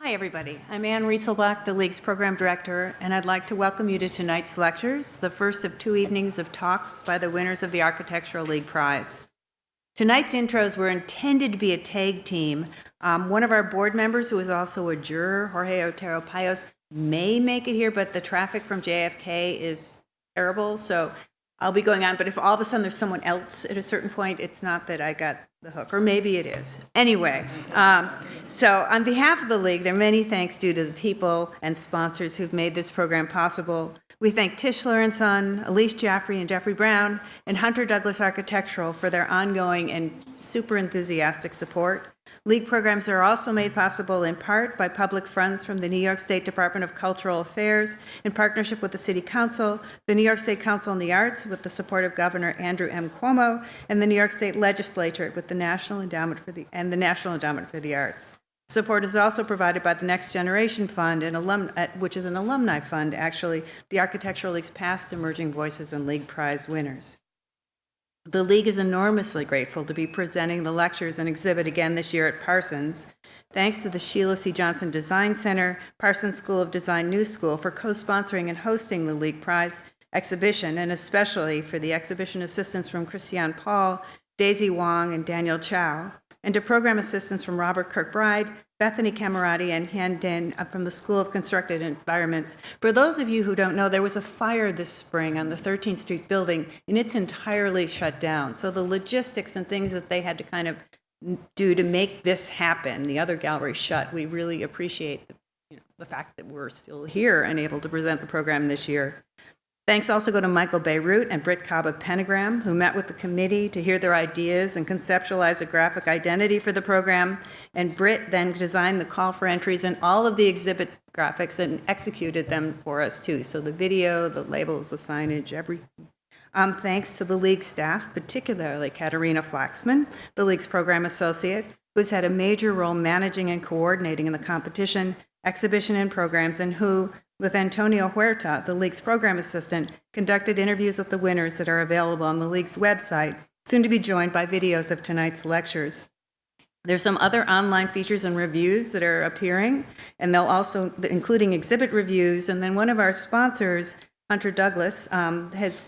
Hi, everybody. I'm Ann Rieselbach, the League's Program Director, and I'd like to welcome you to tonight's lectures, the first of 2 evenings of talks by the winners of the Architectural League Prize. Tonight's intros were intended to be a tag team. One of our board members, who is also a juror, Jorge Otero Payos, may make it here, but the traffic from JFK is terrible, so I'll be going on. But if all of a sudden there's someone else at a certain point, it's not that I got the hook, or maybe it is. Anyway, so on behalf of the League, there are many thanks due to the people and sponsors who've made this program possible. We thank Tischler and Sohn, Elise Jaffe and Jeffrey Brown, and Hunter Douglas Architectural for their ongoing and super enthusiastic support. League programs are also made possible in part by public funds from the New York State Department of Cultural Affairs in partnership with the City Council, the New York State Council on the Arts with the support of Governor Andrew M. Cuomo, and the New York State Legislature with the National Endowment for the Arts. Support is also provided by the Next Generation Fund, which is an alumni fund, actually, the Architectural League's past emerging voices and League Prize winners. The League is enormously grateful to be presenting the lectures and exhibit again this year at Parsons. Thanks to the Sheila C. Johnson Design Center, Parsons School of Design New School for co-sponsoring and hosting the League Prize exhibition, and especially for the exhibition assistance from Christiane Paul, Daisy Wong, and Daniel Chow, and to program assistance from Robert Kirkbride, Bethany Camerati, and Han Din from the School of Constructed Environments. For those of you who don't know, there was a fire this spring on the 13th Street building, and it's entirely shut down. So the logistics and things that they had to kind of do to make this happen, the other gallery shut, we really appreciate the fact that we're still here and able to present the program this year. Thanks also go to Michael Beirut and Britt Cobb of Pentagram, who met with the committee to hear their ideas and conceptualize a graphic identity for the program. And Britt then designed the call for entries and all of the exhibit graphics and executed them for us too. So the video, the labels, the signage, everything. Thanks to the League staff, particularly Katarina Flaxman, the League's program associate, who's had a major role managing and coordinating in the competition, exhibition, and programs, and who, with Antonio Huerta, the League's program assistant, conducted interviews with the winners that are available on the League's website, soon to be joined by videos of tonight's lectures. There's some other online features and reviews that are appearing, and they'll also, including exhibit reviews, and then one of our sponsors, Hunter Douglas, has,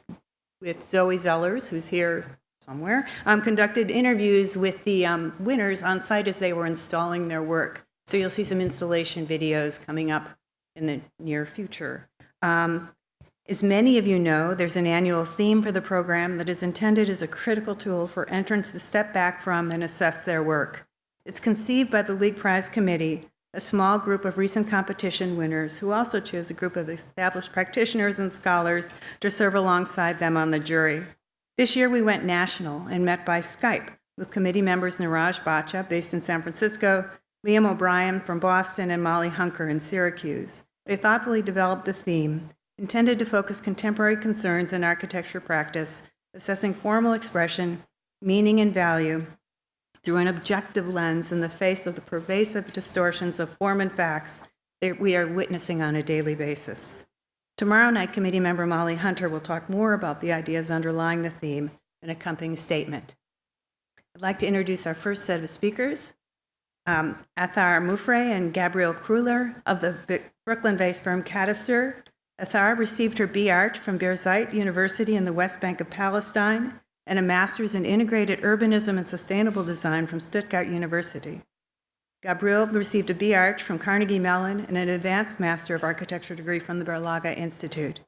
with Zoe Zellers, who's here somewhere, conducted interviews with the winners on site as they were installing their work. So you'll see some installation videos coming up in the near future. As many of you know, there's an annual theme for the program that is intended as a critical tool for entrants to step back from and assess their work. It's conceived by the League Prize Committee, a small group of recent competition winners who also choose a group of established practitioners and scholars to serve alongside them on the jury. This year we went national and met by Skype with committee members Niraj Bacha, based in San Francisco, Liam O'Brien from Boston, and Molly Hunker in Syracuse. They thoughtfully developed a theme intended to focus contemporary concerns in architecture practice, assessing formal expression, meaning, and value through an objective lens in the face of the pervasive distortions of form and facts that we are witnessing on a daily basis. Tomorrow night, committee member Molly Hunter will talk more about the ideas underlying the theme and accompanying statement. I'd like to introduce our first set of speakers. Athar Mufreh and Gabriel Cuellar of the Brooklyn-based firm Cadaster. Athar received her B.Arch from Birzeit University in the West Bank of Palestine and a master's in integrated urbanism and sustainable design from Stuttgart University. Gabriel received a B.Arch from Carnegie Mellon and an advanced Master of Architecture degree from the Berlage Institute.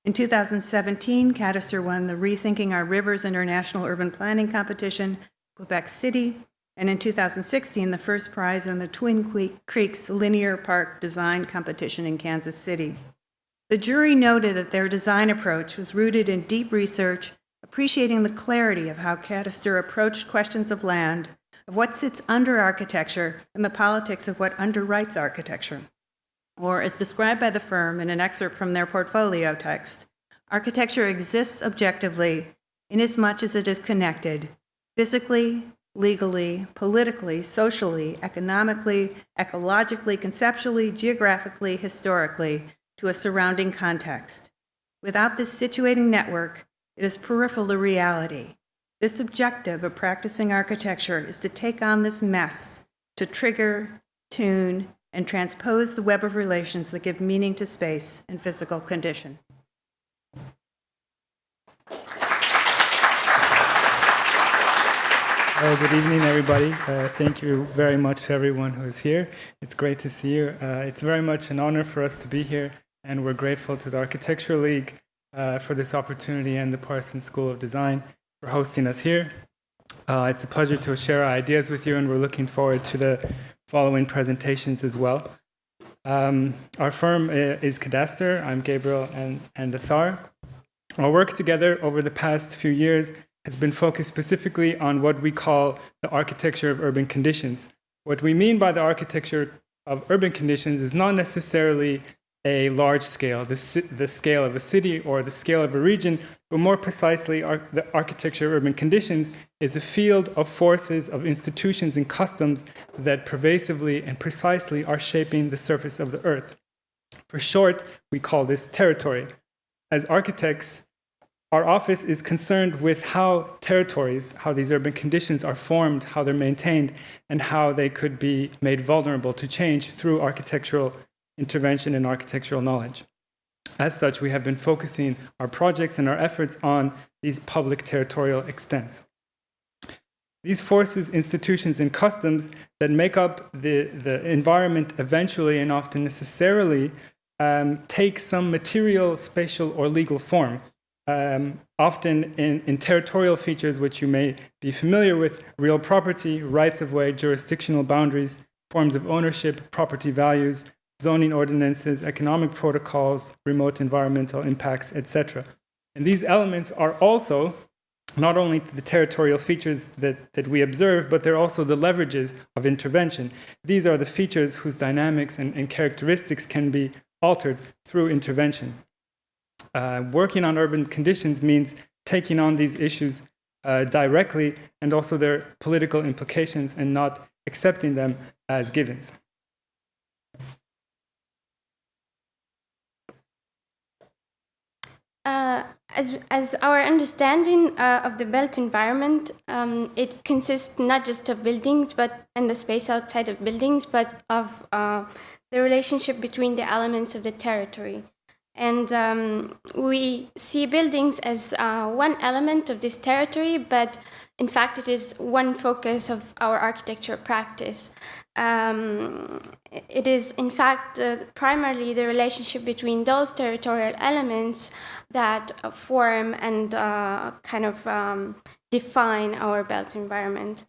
In 2017, Cadaster won the Rethinking Our Rivers International Urban Planning Competition, Quebec City, and in 2016, the first prize in the Twin Creeks Linear Park Design Competition in Kansas City. The jury noted that their design approach was rooted in deep research, appreciating the clarity of how Cadaster approached questions of land, of what sits under architecture, and the politics of what underwrites architecture. Or, as described by the firm in an excerpt from their portfolio text, architecture exists objectively inasmuch as it is connected, physically, legally, politically, socially, economically, ecologically, conceptually, geographically, historically, to a surrounding context. Without this situating network, it is peripheral to reality. This objective of practicing architecture is to take on this mess, to trigger, tune, and transpose the web of relations that give meaning to space and physical condition. Good evening, everybody. Thank you very much to everyone who is here. It's great to see you. It's very much an honor for us to be here, and we're grateful to the Architectural League for this opportunity and the Parsons School of Design for hosting us here. It's a pleasure to share our ideas with you, and we're looking forward to the following presentations as well. Our firm is Cadaster. I'm Gabriel and Athar. Our work together over the past few years has been focused specifically on what we call the architecture of urban conditions. What we mean by the architecture of urban conditions is not necessarily a large scale, the scale of a city or the scale of a region, but more precisely, the architecture of urban conditions is a field of forces, of institutions and customs that pervasively and precisely are shaping the surface of the earth. For short, we call this territory. As architects, our office is concerned with how territories, how these urban conditions are formed, how they're maintained, and how they could be made vulnerable to change through architectural intervention and architectural knowledge. As such, we have been focusing our projects and our efforts on these public territorial extents. These forces, institutions, and customs that make up the environment eventually and often necessarily take some material, spatial, or legal form. Often in territorial features which you may be familiar with: real property, rights of way, jurisdictional boundaries, forms of ownership, property values, zoning ordinances, economic protocols, remote environmental impacts, etc. And these elements are also not only the territorial features that we observe, but they're also the leverages of intervention. These are the features whose dynamics and characteristics can be altered through intervention. Working on urban conditions means taking on these issues directly and also their political implications and not accepting them as givens. As our understanding of the built environment, it consists not just of buildings and the space outside of buildings, but of the relationship between the elements of the territory. And we see buildings as one element of this territory, but in fact it is one focus of our architecture practice. It is in fact primarily the relationship between those territorial elements that form and kind of define our built environment.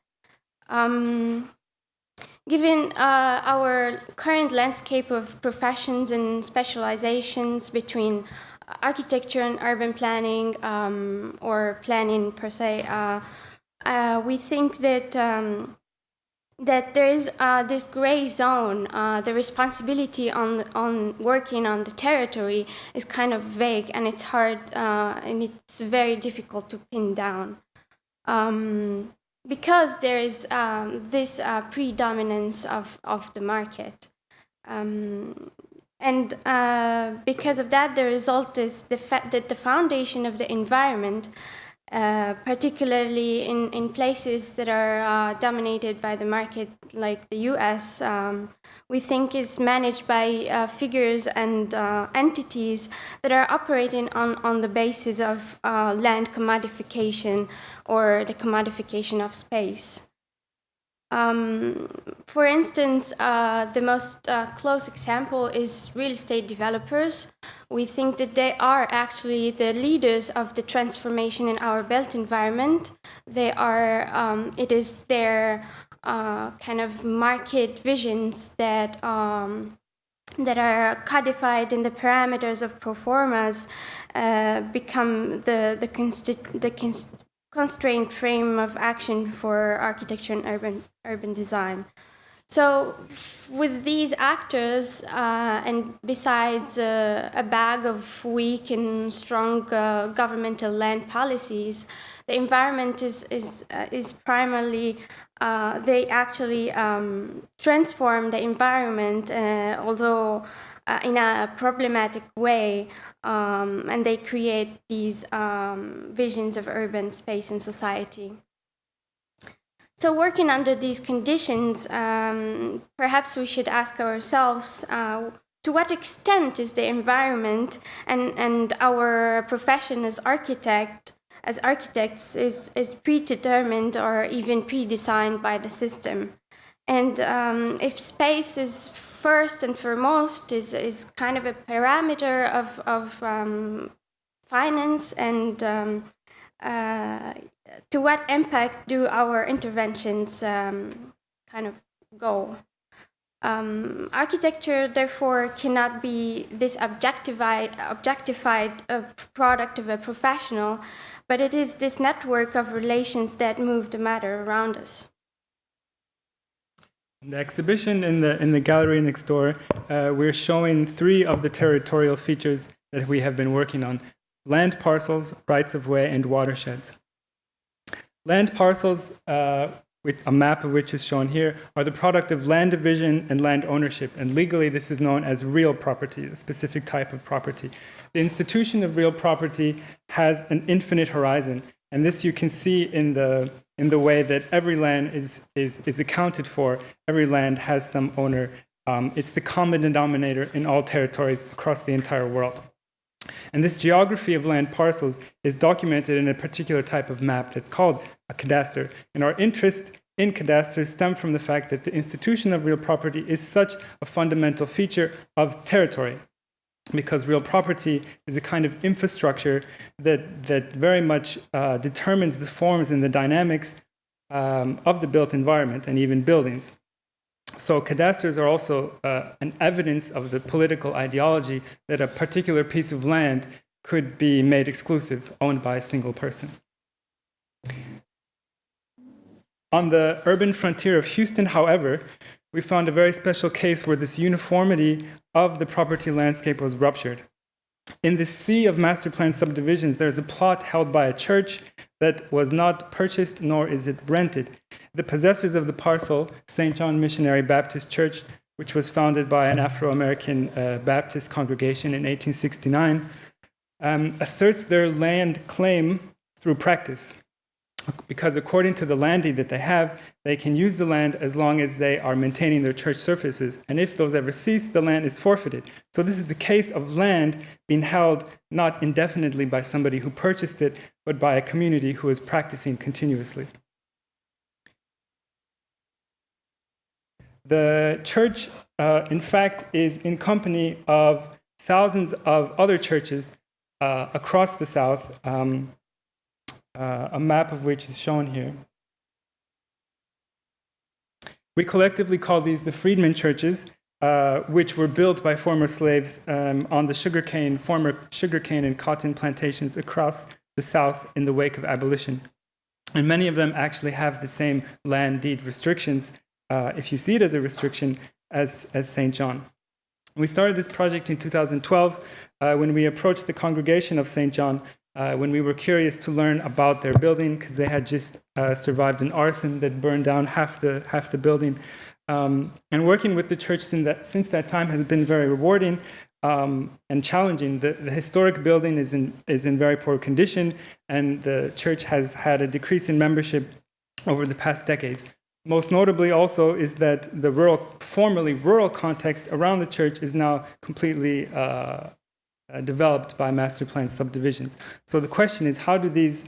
Given our current landscape of professions and specializations between architecture and urban planning, or planning per se, we think that there is this gray zone. The responsibility on working on the territory is kind of vague, and it's hard and it's very difficult to pin down. Because there is this predominance of the market. And because of that, the result is that the foundation of the environment, particularly in places that are dominated by the market, like the US, we think is managed by figures and entities that are operating on the basis of land commodification or the commodification of space. For instance, the most close example is real estate developers. We think that they are actually the leaders of the transformation in our built environment. They are, it is their kind of market visions that are codified in the parameters of proformas become the constrained frame of action for architecture and urban design. So with these actors, and besides a bag of weak and strong governmental land policies, the environment is primarily, they actually transform the environment, although in a problematic way, and they create these visions of urban space and society. So working under these conditions, perhaps we should ask ourselves, to what extent is the environment and our profession as architects is predetermined or even pre-designed by the system? And if space is first and foremost is kind of a parameter of finance, and to what impact do our interventions kind of go? Architecture, therefore, cannot be this objectified product of a professional, but it is this network of relations that move the matter around us. In the exhibition in the gallery next door, we're showing 3 of the territorial features that we have been working on: land parcels, rights-of-way, and watersheds. Land parcels, with a map of which is shown here, are the product of land division and land ownership, and legally this is known as real property, a specific type of property. The institution of real property has an infinite horizon, and this you can see in the way that every land is accounted for. Every land has some owner. It's the common denominator in all territories across the entire world. And this geography of land parcels is documented in a particular type of map that's called a cadaster. And our interest in cadasters stem from the fact that the institution of real property is such a fundamental feature of territory, because real property is a kind of infrastructure that very much determines the forms and the dynamics of the built environment and even buildings. So cadasters are also an evidence of the political ideology that a particular piece of land could be made exclusive, owned by a single person. On the urban frontier of Houston, however, we found a very special case where this uniformity of the property landscape was ruptured. In the sea of master plan subdivisions, there's a plot held by a church that was not purchased, nor is it rented. The possessors of the parcel, St. John Missionary Baptist Church, which was founded by an Afro-American Baptist congregation in 1869, asserts their land claim through practice. Because according to the land deed that they have, they can use the land as long as they are maintaining their church surfaces. And if those ever cease, the land is forfeited. So this is the case of land being held not indefinitely by somebody who purchased it, but by a community who is practicing continuously. The church, in fact, is in company of thousands of other churches across the South, a map of which is shown here. We collectively call these the Freedmen Churches, which were built by former slaves on the former sugarcane and cotton plantations across the South in the wake of abolition. And many of them actually have the same land deed restrictions, if you see it as a restriction, as St. John. We started this project in 2012 when we approached the congregation of St. John, when we were curious to learn about their building, because they had just survived an arson that burned down half the building. And working with the church since that time has been very rewarding and challenging. The historic building is in very poor condition, and the church has had a decrease in membership over the past decades. Most notably also is that the formerly rural context around the church is now completely developed by master plan subdivisions. So the question is, how do these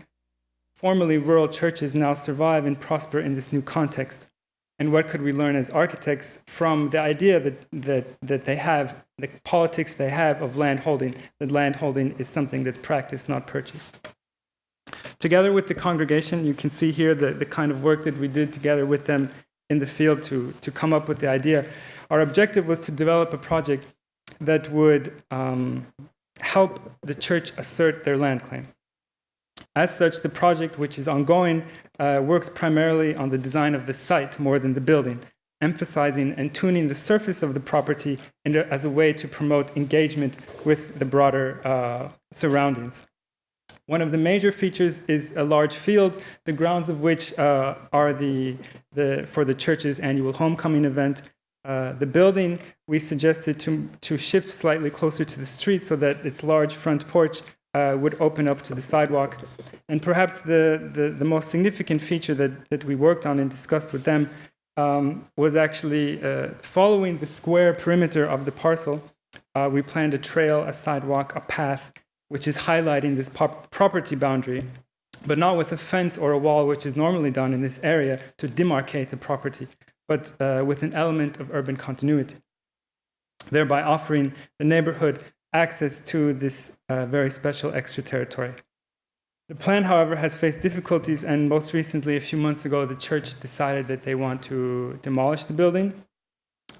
formerly rural churches now survive and prosper in this new context? And what could we learn as architects from the idea that they have, the politics they have of landholding, that landholding is something that's practiced, not purchased? Together with the congregation, you can see here the kind of work that we did together with them in the field to come up with the idea. Our objective was to develop a project that would help the church assert their land claim. As such, the project, which is ongoing, works primarily on the design of the site more than the building, emphasizing and tuning the surface of the property as a way to promote engagement with the broader surroundings. One of the major features is a large field, the grounds of which are for the church's annual homecoming event. The building we suggested to shift slightly closer to the street so that its large front porch would open up to the sidewalk. And perhaps the most significant feature that we worked on and discussed with them was actually following the square perimeter of the parcel. We planned a trail, a sidewalk, a path, which is highlighting this property boundary, but not with a fence or a wall, which is normally done in this area to demarcate the property, but with an element of urban continuity, thereby offering the neighborhood access to this very special extra territory. The plan, however, has faced difficulties, and most recently, a few months ago, the church decided that they want to demolish the building,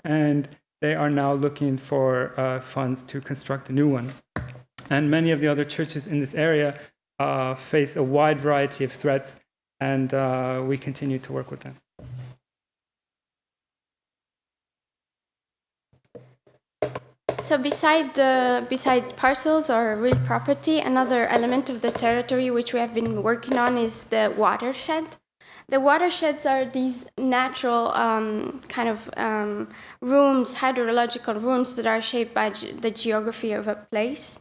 and they are now looking for funds to construct a new one. And many of the other churches in this area face a wide variety of threats, and we continue to work with them. So beside parcels or real property, another element of the territory which we have been working on is the watershed. The watersheds are these natural rooms, hydrological rooms that are shaped by the geography of a place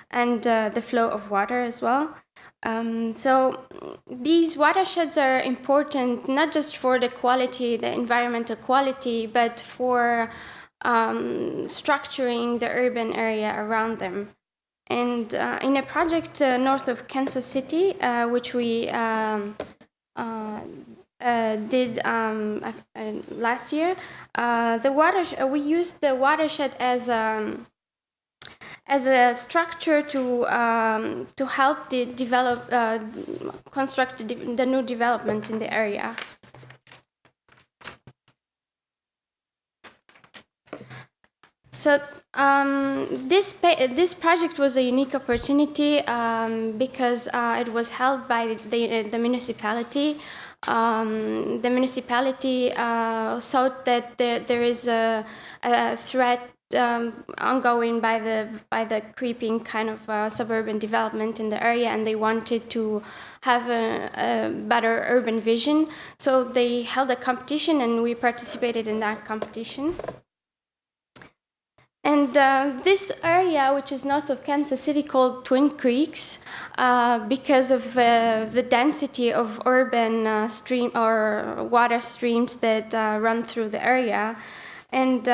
and the flow of water as well. So these watersheds are important not just for the quality, the environmental quality, but for structuring the urban area around them. And in a project north of Kansas City, which we did last year, we used the watershed as a structure to help construct the new development in the area. So this project was a unique opportunity because it was held by the municipality. The municipality thought that there is a threat ongoing by the creeping kind of suburban development in the area, and they wanted to have a better urban vision. So they held a competition, and we participated in that competition. And this area, which is north of Kansas City, called Twin Creeks, because of the density of urban stream or water streams that run through the area, and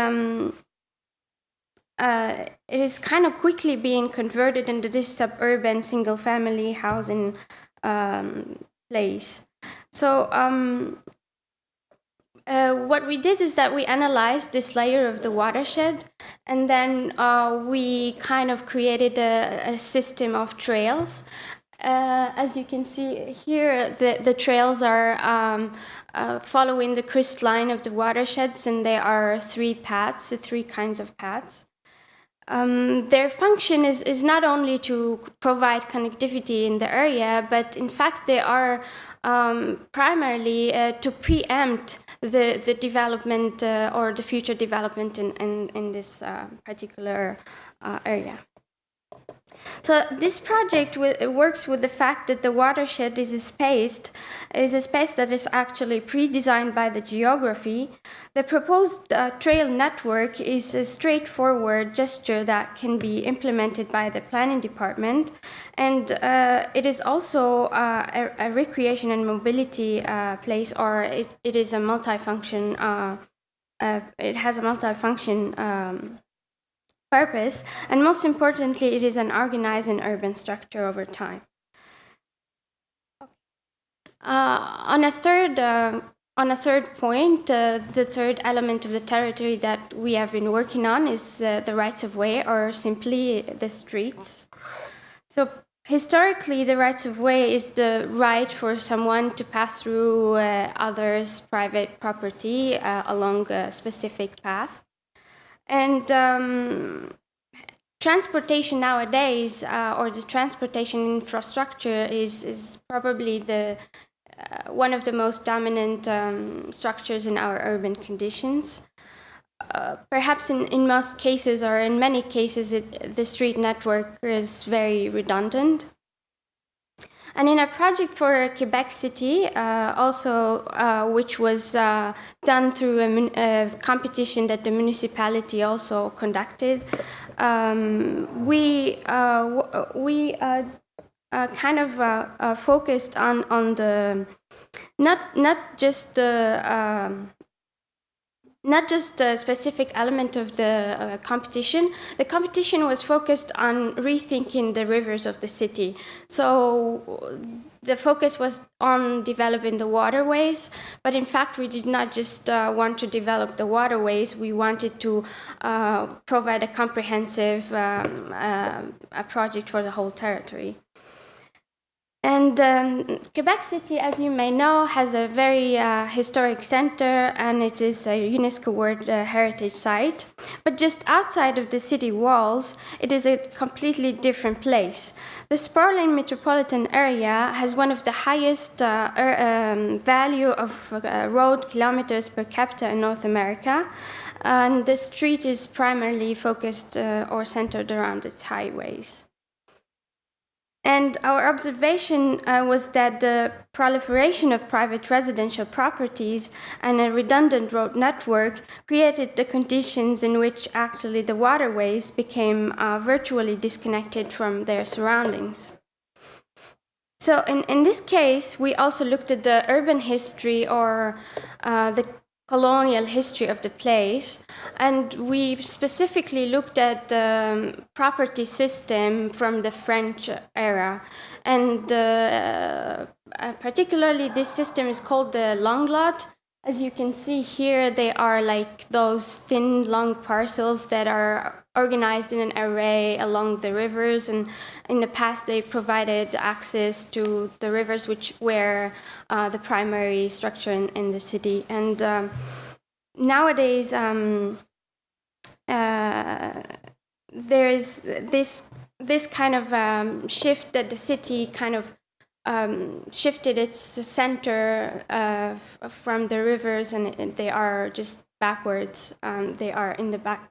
it is kind of quickly being converted into this suburban single-family housing place. So what we did is that we analyzed this layer of the watershed, and then we kind of created a system of trails. As you can see here, the trails are following the crystalline of the watersheds, and there are three kinds of paths. Their function is not only to provide connectivity in the area, but in fact they are primarily to preempt the development or the future development in this particular area. So this project works with the fact that the watershed is a space that is actually pre-designed by the geography. The proposed trail network is a straightforward gesture that can be implemented by the planning department, and it is also a recreation and mobility place, or it is a multifunction. It has a multifunction purpose, and most importantly, it is an organized and urban structure over time. On a third point, the third element of the territory that we have been working on is the rights of way, or simply the streets. So historically, the rights of way is the right for someone to pass through others' private property along a specific path. And transportation nowadays, or the transportation infrastructure, is probably one of the most dominant structures in our urban conditions. Perhaps in most cases, or in many cases, the street network is very redundant. And in a project for Quebec City, which was done through a competition that the municipality also conducted, we kind of focused on the not just a specific element of the competition. The competition was focused on rethinking the rivers of the city. So the focus was on developing the waterways, but in fact we did not just want to develop the waterways, we wanted to provide a comprehensive project for the whole territory. And Quebec City, as you may know, has a very historic center, and it is a UNESCO World Heritage Site. But just outside of the city walls, it is a completely different place. The sprawling metropolitan area has one of the highest value of road kilometers per capita in North America, and the street is primarily focused or centered around its highways. And our observation was that the proliferation of private residential properties and a redundant road network created the conditions in which actually the waterways became virtually disconnected from their surroundings. So in this case, we also looked at the urban history or the colonial history of the place, and we specifically looked at the property system from the French era, and particularly this system is called the long lot. As you can see here, they are like those thin, long parcels that are organized in an array along the rivers, and in the past they provided access to the rivers, which were the primary structure in the city. And nowadays, there is this kind of shift that the city kind of shifted its center from the rivers, and they are just backwards. They are in the back,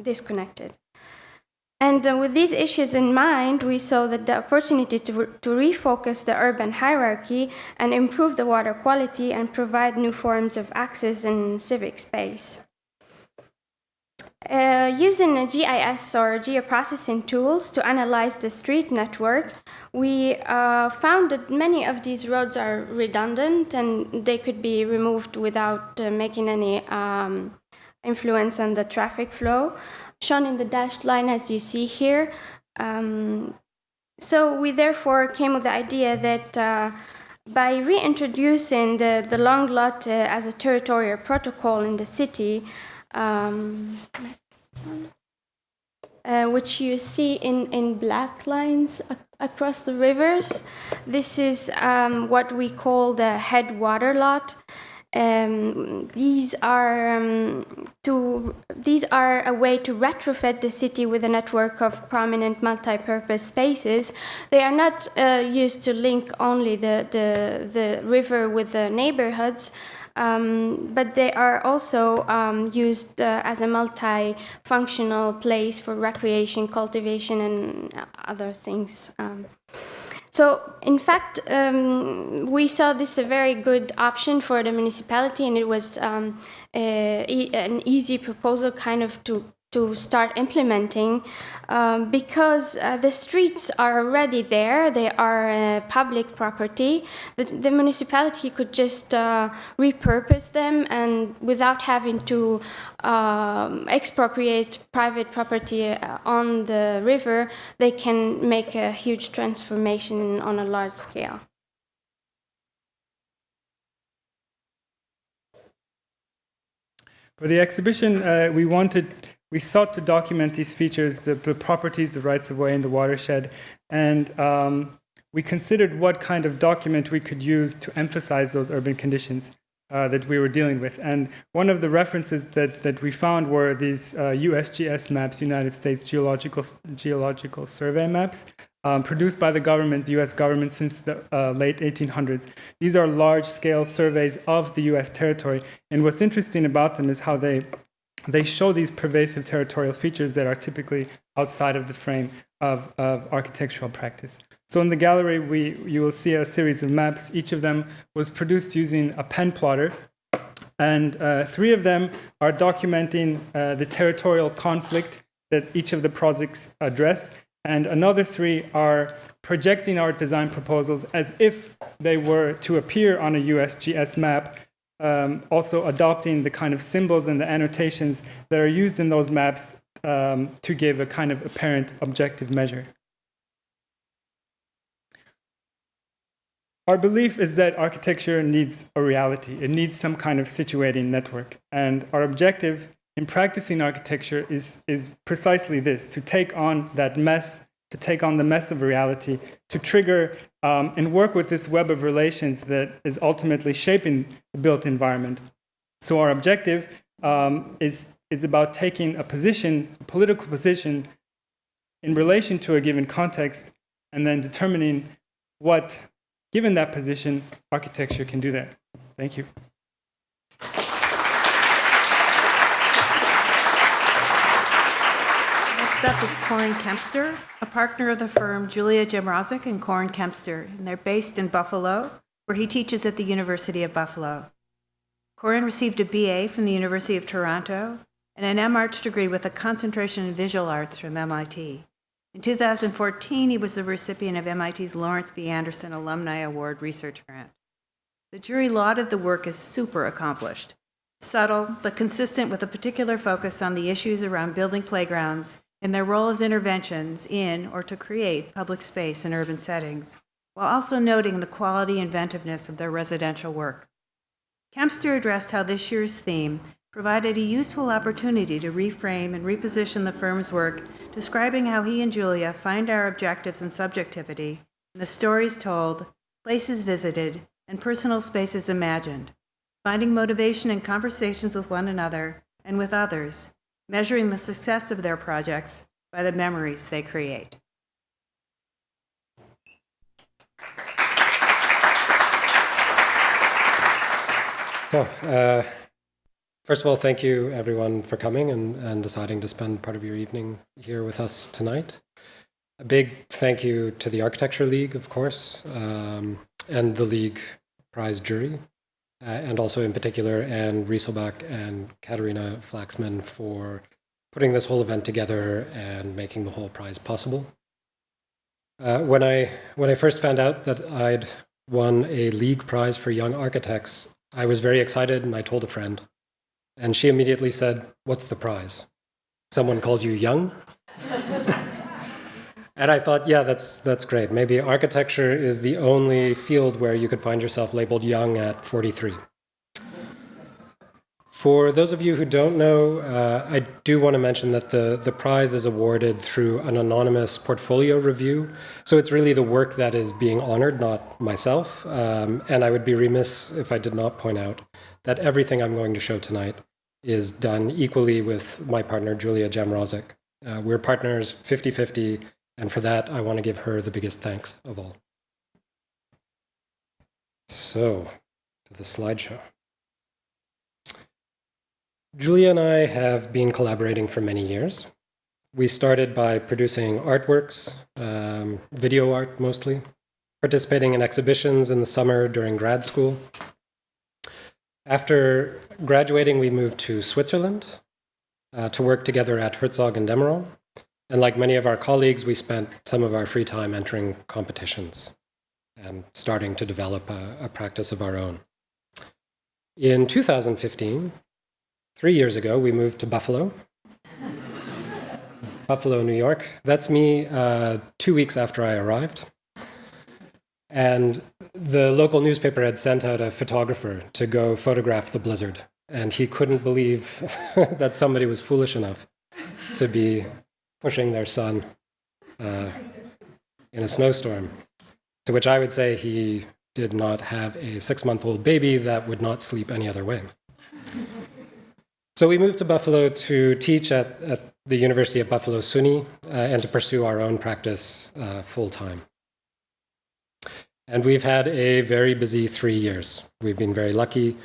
disconnected. And with these issues in mind, we saw that the opportunity to refocus the urban hierarchy and improve the water quality and provide new forms of access and civic space. Using GIS or geoprocessing tools to analyze the street network, we found that many of these roads are redundant and they could be removed without making any influence on the traffic flow, shown in the dashed line as you see here. So we therefore came with the idea that by reintroducing the long lot as a territorial protocol in the city, which you see in black lines across the rivers. This is what we call the headwater lot. These are a way to retrofit the city with a network of prominent multi-purpose spaces. They are not used to link only the river with the neighborhoods, but they are also used as a multi-functional place for recreation, cultivation, and other things. So, in fact, we saw this a very good option for the municipality, and it was an easy proposal kind of to start implementing because the streets are already there. They are public property. The municipality could just repurpose them, and without having to expropriate private property on the river, they can make a huge transformation on a large scale. For the exhibition, we sought to document these features, the properties, the rights of way, and the watershed, and we considered what kind of document we could use to emphasize those urban conditions that we were dealing with. And one of the references that we found were these USGS maps, United States Geological Survey maps, produced by the US government since the late 1800s. These are large-scale surveys of the US territory, and what's interesting about them is how they show these pervasive territorial features that are typically outside of the frame of architectural practice. So in the gallery, you will see a series of maps. Each of them was produced using a pen plotter. And 3 of them are documenting the territorial conflict that each of the projects address. And another 3 are projecting art design proposals as if they were to appear on a USGS map, also adopting the kind of symbols and the annotations that are used in those maps to give a kind of apparent objective measure. Our belief is that architecture needs a reality. It needs some kind of situating network. And our objective in practicing architecture is precisely this, to take on that mess, to take on the mess of reality, to trigger and work with this web of relations that is ultimately shaping the built environment. So our objective is about taking a position, a political position, in relation to a given context, and then determining what, given that position, architecture can do there. Thank you. Next up is Coryn Kempster, a partner of the firm Julia Jamrozik and Coryn Kempster, and they're based in Buffalo, where he teaches at the University of Buffalo. Coryn received a BA from the University of Toronto and an MArch degree with a concentration in visual arts from MIT. In 2014, he was the recipient of MIT's Lawrence B. Anderson Alumni Award Research Grant. The jury lauded the work as super accomplished, subtle but consistent with a particular focus on the issues around building playgrounds and their role as interventions in or to create public space in urban settings, while also noting the quality and inventiveness of their residential work. Kempster addressed how this year's theme provided a useful opportunity to reframe and reposition the firm's work, describing how he and Julia find our objectives and subjectivity in the stories told, places visited, and personal spaces imagined, finding motivation in conversations with one another and with others, measuring the success of their projects by the memories they create. So, first of all, thank you everyone for coming and deciding to spend part of your evening here with us tonight. A big thank you to the Architecture League, of course, and the League Prize jury, and also in particular Anne Rieselbach and Katarina Flaxman for putting this whole event together and making the whole prize possible. When I first found out that I'd won a League Prize for Young Architects, I was very excited and I told a friend. And she immediately said, "What's the prize? Someone calls you young?" And I thought, yeah, that's great. Maybe architecture is the only field where you could find yourself labeled young at 43. For those of you who don't know, I do want to mention that the prize is awarded through an anonymous portfolio review. So it's really the work that is being honored, not myself. And I would be remiss if I did not point out that everything I'm going to show tonight is done equally with my partner, Julia Jamrozik. We're partners 50-50, and for that, I want to give her the biggest thanks of all. So, to the slideshow. Julia and I have been collaborating for many years. We started by producing artworks, video art mostly, participating in exhibitions in the summer during grad school. After graduating, we moved to Switzerland to work together at Herzog and Demerol. And like many of our colleagues, we spent some of our free time entering competitions and starting to develop a practice of our own. In 2015, 3 years ago, we moved to Buffalo, New York. That's me 2 weeks after I arrived. And the local newspaper had sent out a photographer to go photograph the blizzard. And he couldn't believe that somebody was foolish enough to be pushing their son in a snowstorm. To which I would say he did not have a 6-month-old baby that would not sleep any other way. So we moved to Buffalo to teach at the University of Buffalo SUNY and to pursue our own practice full-time. And we've had a very busy 3 years. We've been very lucky.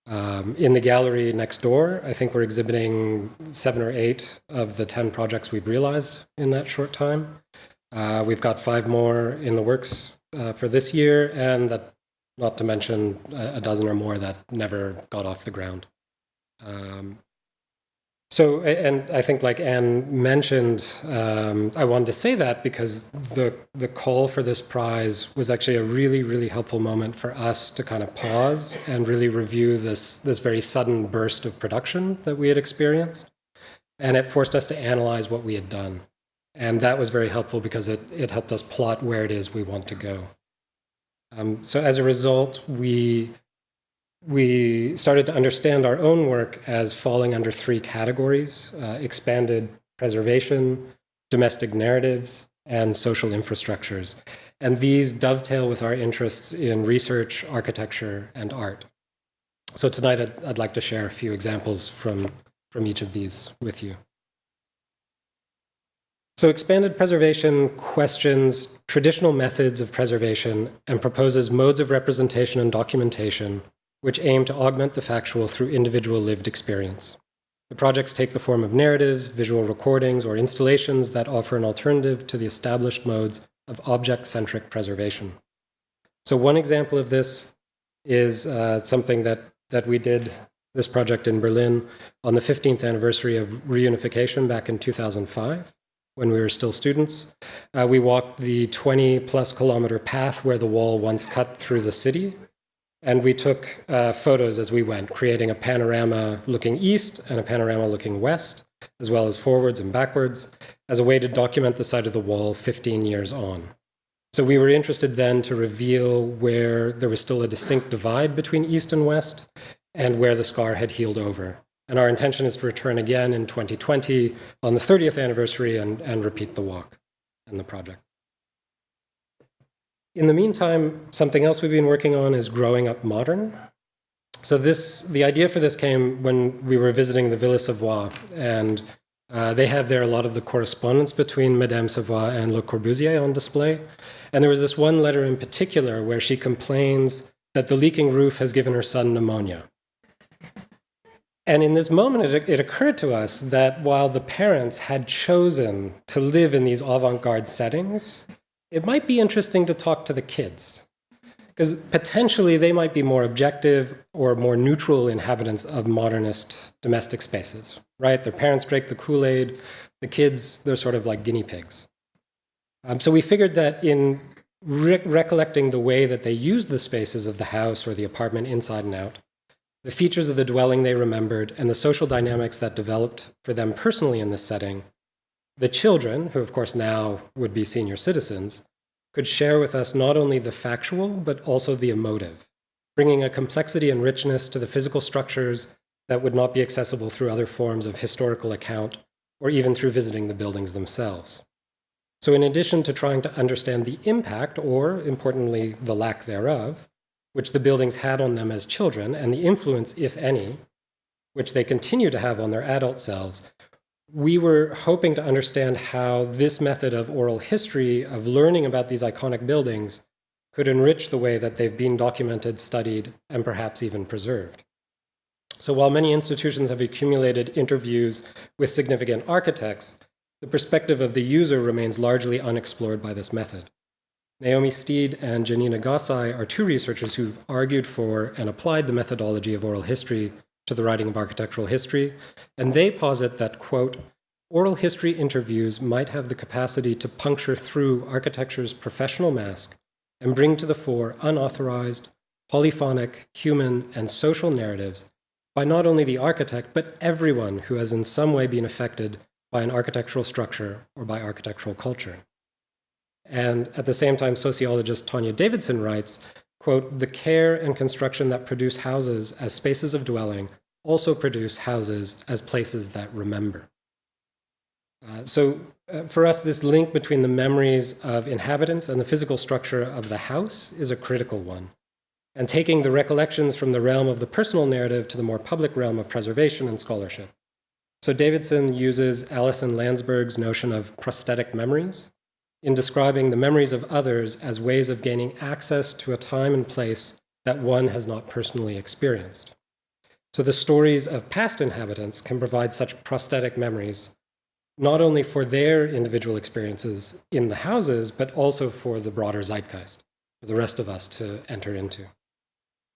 In the gallery next door, I think we're exhibiting 7 or 8 of the 10 projects we've realized in that short time. We've got 5 more in the works for this year, and that, not to mention a dozen or more that never got off the ground. So, and I think like Anne mentioned, I wanted to say that because the call for this prize was actually a really, really helpful moment for us to kind of pause and really review this very sudden burst of production that we had experienced. And it forced us to analyze what we had done. And that was very helpful because it helped us plot where it is we want to go. So as a result, we started to understand our own work as falling under 3 categories: expanded preservation, domestic narratives, and social infrastructures. And these dovetail with our interests in research, architecture, and art. So tonight I'd like to share a few examples from each of these with you. So expanded preservation questions traditional methods of preservation and proposes modes of representation and documentation which aim to augment the factual through individual lived experience. The projects take the form of narratives, visual recordings, or installations that offer an alternative to the established modes of object-centric preservation. So one example of this is something that we did, this project in Berlin, on the 15th anniversary of reunification back in 2005, when we were still students. We walked the 20-plus kilometer path where the wall once cut through the city, and we took photos as we went, creating a panorama looking east and a panorama looking west, as well as forwards and backwards, as a way to document the site of the wall 15 years on. So we were interested then to reveal where there was still a distinct divide between east and west, and where the scar had healed over. And our intention is to return again in 2020 on the 30th anniversary and repeat the walk and the project. In the meantime, something else we've been working on is growing up modern. So the idea for this came when we were visiting the Villa Savoie, and they have there a lot of the correspondence between Madame Savoie and Le Corbusier on display. And there was this one letter in particular where she complains that the leaking roof has given her son pneumonia. And in this moment, it occurred to us that while the parents had chosen to live in these avant-garde settings, it might be interesting to talk to the kids, because potentially they might be more objective or more neutral inhabitants of modernist domestic spaces, right? Their parents break the Kool-Aid, the kids, they're sort of like guinea pigs. So we figured that in recollecting the way that they used the spaces of the house or the apartment inside and out, the features of the dwelling they remembered, and the social dynamics that developed for them personally in this setting, the children, who of course now would be senior citizens, could share with us not only the factual, but also the emotive, bringing a complexity and richness to the physical structures that would not be accessible through other forms of historical account, or even through visiting the buildings themselves. So in addition to trying to understand the impact, or importantly, the lack thereof, which the buildings had on them as children, and the influence, if any, which they continue to have on their adult selves, we were hoping to understand how this method of oral history, of learning about these iconic buildings, could enrich the way that they've been documented, studied, and perhaps even preserved. So while many institutions have accumulated interviews with significant architects, the perspective of the user remains largely unexplored by this method. Naomi Steed and Janina Gossai are 2 researchers who've argued for and applied the methodology of oral history to the writing of architectural history, and they posit that, quote, oral history interviews might have the capacity to puncture through architecture's professional mask and bring to the fore unauthorized, polyphonic, human, and social narratives by not only the architect, but everyone who has in some way been affected by an architectural structure or by architectural culture. And at the same time, sociologist Tanya Davidson writes, quote, the care and construction that produce houses as spaces of dwelling also produce houses as places that remember. So for us, this link between the memories of inhabitants and the physical structure of the house is a critical one. And taking the recollections from the realm of the personal narrative to the more public realm of preservation and scholarship. So Davidson uses Alison Landsberg's notion of prosthetic memories in describing the memories of others as ways of gaining access to a time and place that one has not personally experienced. So the stories of past inhabitants can provide such prosthetic memories not only for their individual experiences in the houses, but also for the broader zeitgeist, for the rest of us to enter into.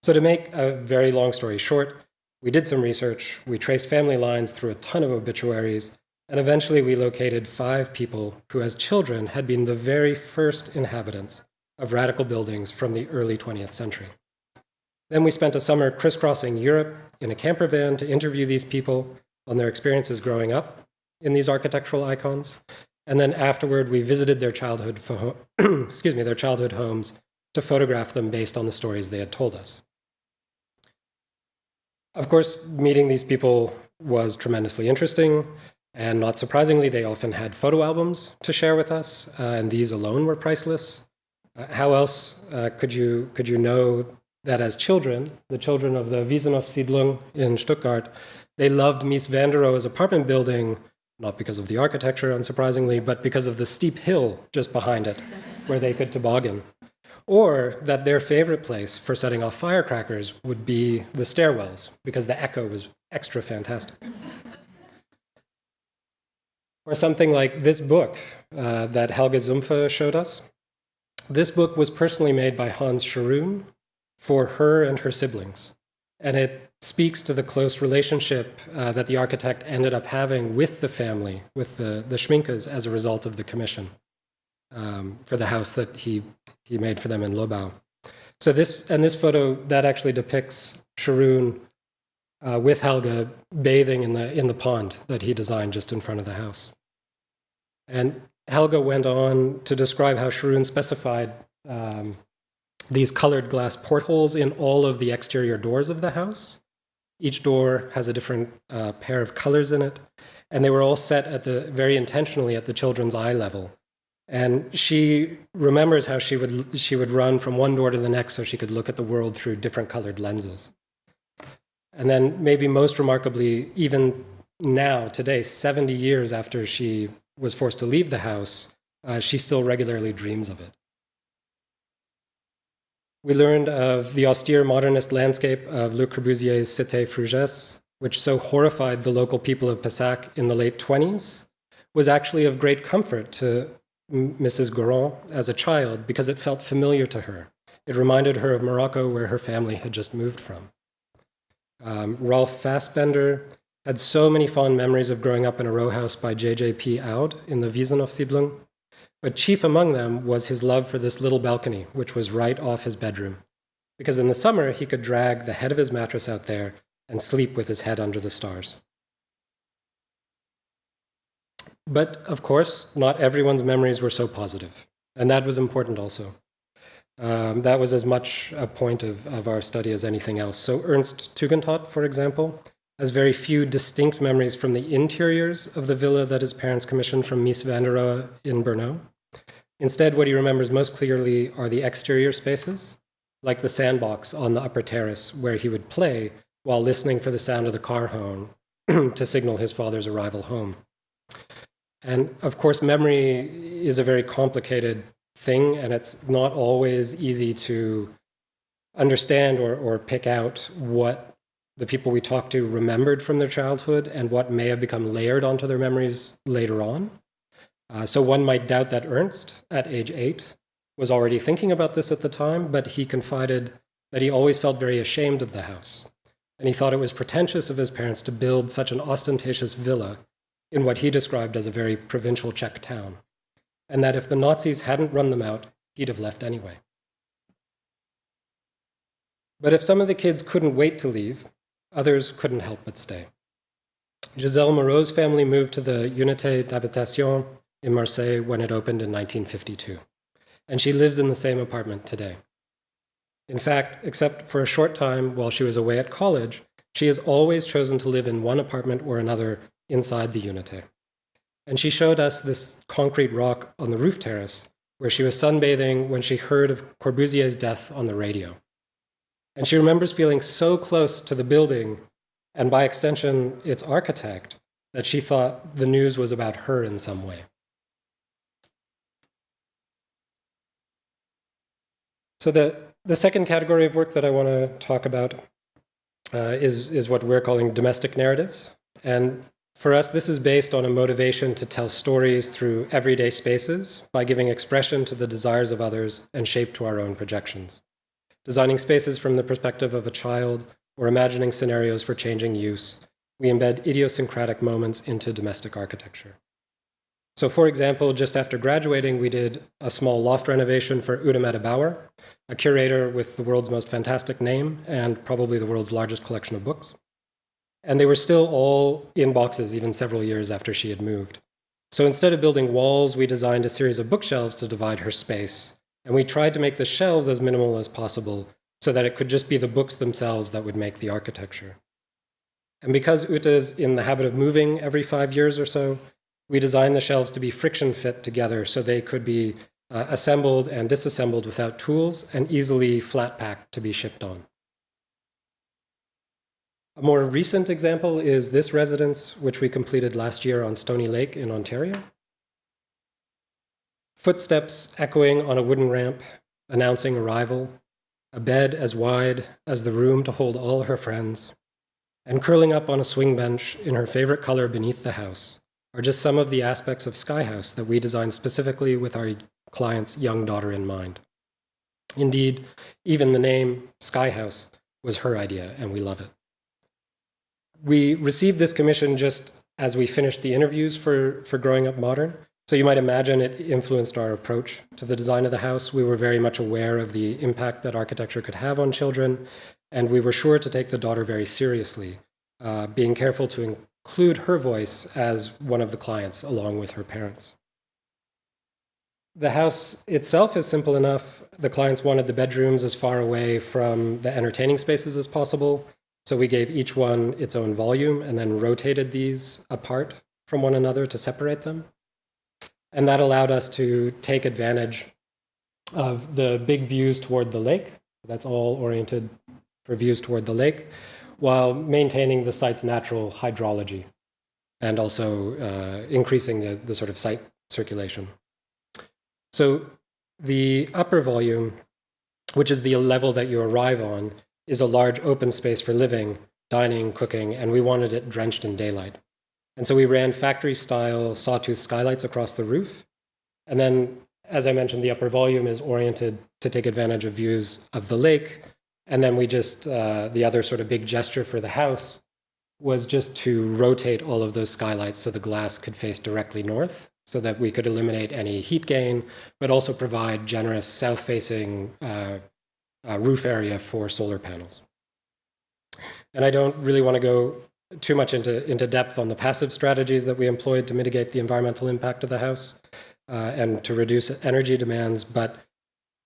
So to make a very long story short, we did some research, we traced family lines through a ton of obituaries, and eventually we located 5 people who as children had been the very first inhabitants of radical buildings from the early 20th century. Then we spent a summer crisscrossing Europe in a camper van to interview these people on their experiences growing up in these architectural icons. And then afterward, we visited their childhood homes to photograph them based on the stories they had told us. Of course, meeting these people was tremendously interesting, and not surprisingly, they often had photo albums to share with us, and these alone were priceless. How else could you know that as children, the children of the Wiesenhof-Siedlung in Stuttgart, they loved Mies van der Rohe's apartment building, not because of the architecture, unsurprisingly, but because of the steep hill just behind it, where they could toboggan. Or that their favorite place for setting off firecrackers would be the stairwells, because the echo was extra fantastic. Or something like this book that Helge Sumpfe showed us. This book was personally made by Hans Scharoun for her and her siblings. And it speaks to the close relationship that the architect ended up having with the family, with the Schminkes, as a result of the commission for the house that he made for them in Lobau. So this photo, that actually depicts Scharoun with Helge bathing in the pond that he designed just in front of the house. And Helge went on to describe how Scharoun specified these colored glass portholes in all of the exterior doors of the house. Each door has a different pair of colors in it, and they were all set very intentionally at the children's eye level. And she remembers how she would run from one door to the next so she could look at the world through different colored lenses. And then maybe most remarkably, even now, today, 70 years after she was forced to leave the house, she still regularly dreams of it. We learned of the austere modernist landscape of Le Corbusier's Cité Fruges, which so horrified the local people of Pessac in the late 20s, was actually of great comfort to Mrs. Goron as a child because it felt familiar to her. It reminded her of Morocco, where her family had just moved from. Rolf Fassbender had so many fond memories of growing up in a row house by J.J.P. Aud in the Wiesenhof-Siedlung, but chief among them was his love for this little balcony, which was right off his bedroom, because in the summer he could drag the head of his mattress out there and sleep with his head under the stars. But of course, not everyone's memories were so positive, and that was important also. That was as much a point of our study as anything else. So Ernst Tugendhat, for example, has very few distinct memories from the interiors of the villa that his parents commissioned from Mies van der Rohe in Brno. Instead, what he remembers most clearly are the exterior spaces, like the sandbox on the upper terrace where he would play while listening for the sound of the car horn to signal his father's arrival home. And of course, memory is a very complicated thing, and it's not always easy to understand or pick out what the people we talk to remembered from their childhood and what may have become layered onto their memories later on. So one might doubt that Ernst, at age 8, was already thinking about this at the time, but he confided that he always felt very ashamed of the house. And he thought it was pretentious of his parents to build such an ostentatious villa in what he described as a very provincial Czech town, and that if the Nazis hadn't run them out, he'd have left anyway. But if some of the kids couldn't wait to leave, others couldn't help but stay. Giselle Moreau's family moved to the Unité d'Habitation in Marseille when it opened in 1952, and she lives in the same apartment today. In fact, except for a short time while she was away at college, she has always chosen to live in one apartment or another inside the Unité. And she showed us this concrete rock on the roof terrace where she was sunbathing when she heard of Corbusier's death on the radio. And she remembers feeling so close to the building, and by extension, its architect, that she thought the news was about her in some way. So the second category of work that I want to talk about is what we're calling domestic narratives. And For us, this is based on a motivation to tell stories through everyday spaces by giving expression to the desires of others and shape to our own projections. Designing spaces from the perspective of a child or imagining scenarios for changing use, we embed idiosyncratic moments into domestic architecture. So for example, just after graduating, we did a small loft renovation for Uta Bauer, a curator with the world's most fantastic name and probably the world's largest collection of books. And they were still all in boxes even several years after she had moved. So instead of building walls, we designed a series of bookshelves to divide her space. And we tried to make the shelves as minimal as possible so that it could just be the books themselves that would make the architecture. And because Uta is in the habit of moving every 5 years or so, we designed the shelves to be friction fit together so they could be assembled and disassembled without tools and easily flat packed to be shipped on. A more recent example is this residence, which we completed last year on Stony Lake in Ontario. Footsteps echoing on a wooden ramp, announcing arrival, a bed as wide as the room to hold all her friends, and curling up on a swing bench in her favorite color beneath the house are just some of the aspects of Sky House that we designed specifically with our client's young daughter in mind. Indeed, even the name Sky House was her idea, and we love it. We received this commission just as we finished the interviews for Growing Up Modern, so you might imagine it influenced our approach to the design of the house. We were very much aware of the impact that architecture could have on children, and we were sure to take the daughter very seriously, being careful to include her voice as one of the clients along with her parents. The house itself is simple enough. The clients wanted the bedrooms as far away from the entertaining spaces as possible, so we gave each one its own volume and then rotated these apart from one another to separate them. And that allowed us to take advantage of the big views toward the lake. That's all oriented for views toward the lake, while maintaining the site's natural hydrology and also increasing the sort of site circulation. So the upper volume, which is the level that you arrive on, is a large open space for living, dining, cooking, and we wanted it drenched in daylight. And so we ran factory-style sawtooth skylights across the roof. And then, as I mentioned, the upper volume is oriented to take advantage of views of the lake. And then we just, the other sort of big gesture for the house was just to rotate all of those skylights so the glass could face directly north so that we could eliminate any heat gain, but also provide generous south-facing roof area for solar panels. And I don't really want to go too much into depth on the passive strategies that we employed to mitigate the environmental impact of the house and to reduce energy demands, but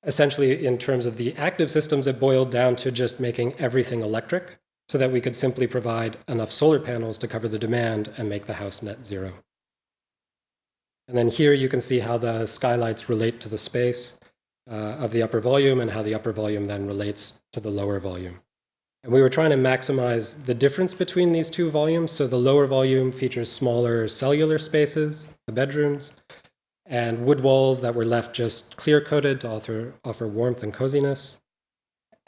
essentially, in terms of the active systems, it boiled down to just making everything electric so that we could simply provide enough solar panels to cover the demand and make the house net zero. And then here you can see how the skylights relate to the space of the upper volume and how the upper volume then relates to the lower volume. And we were trying to maximize the difference between these two volumes. So the lower volume features smaller cellular spaces, the bedrooms, and wood walls that were left just clear-coated to offer warmth and coziness.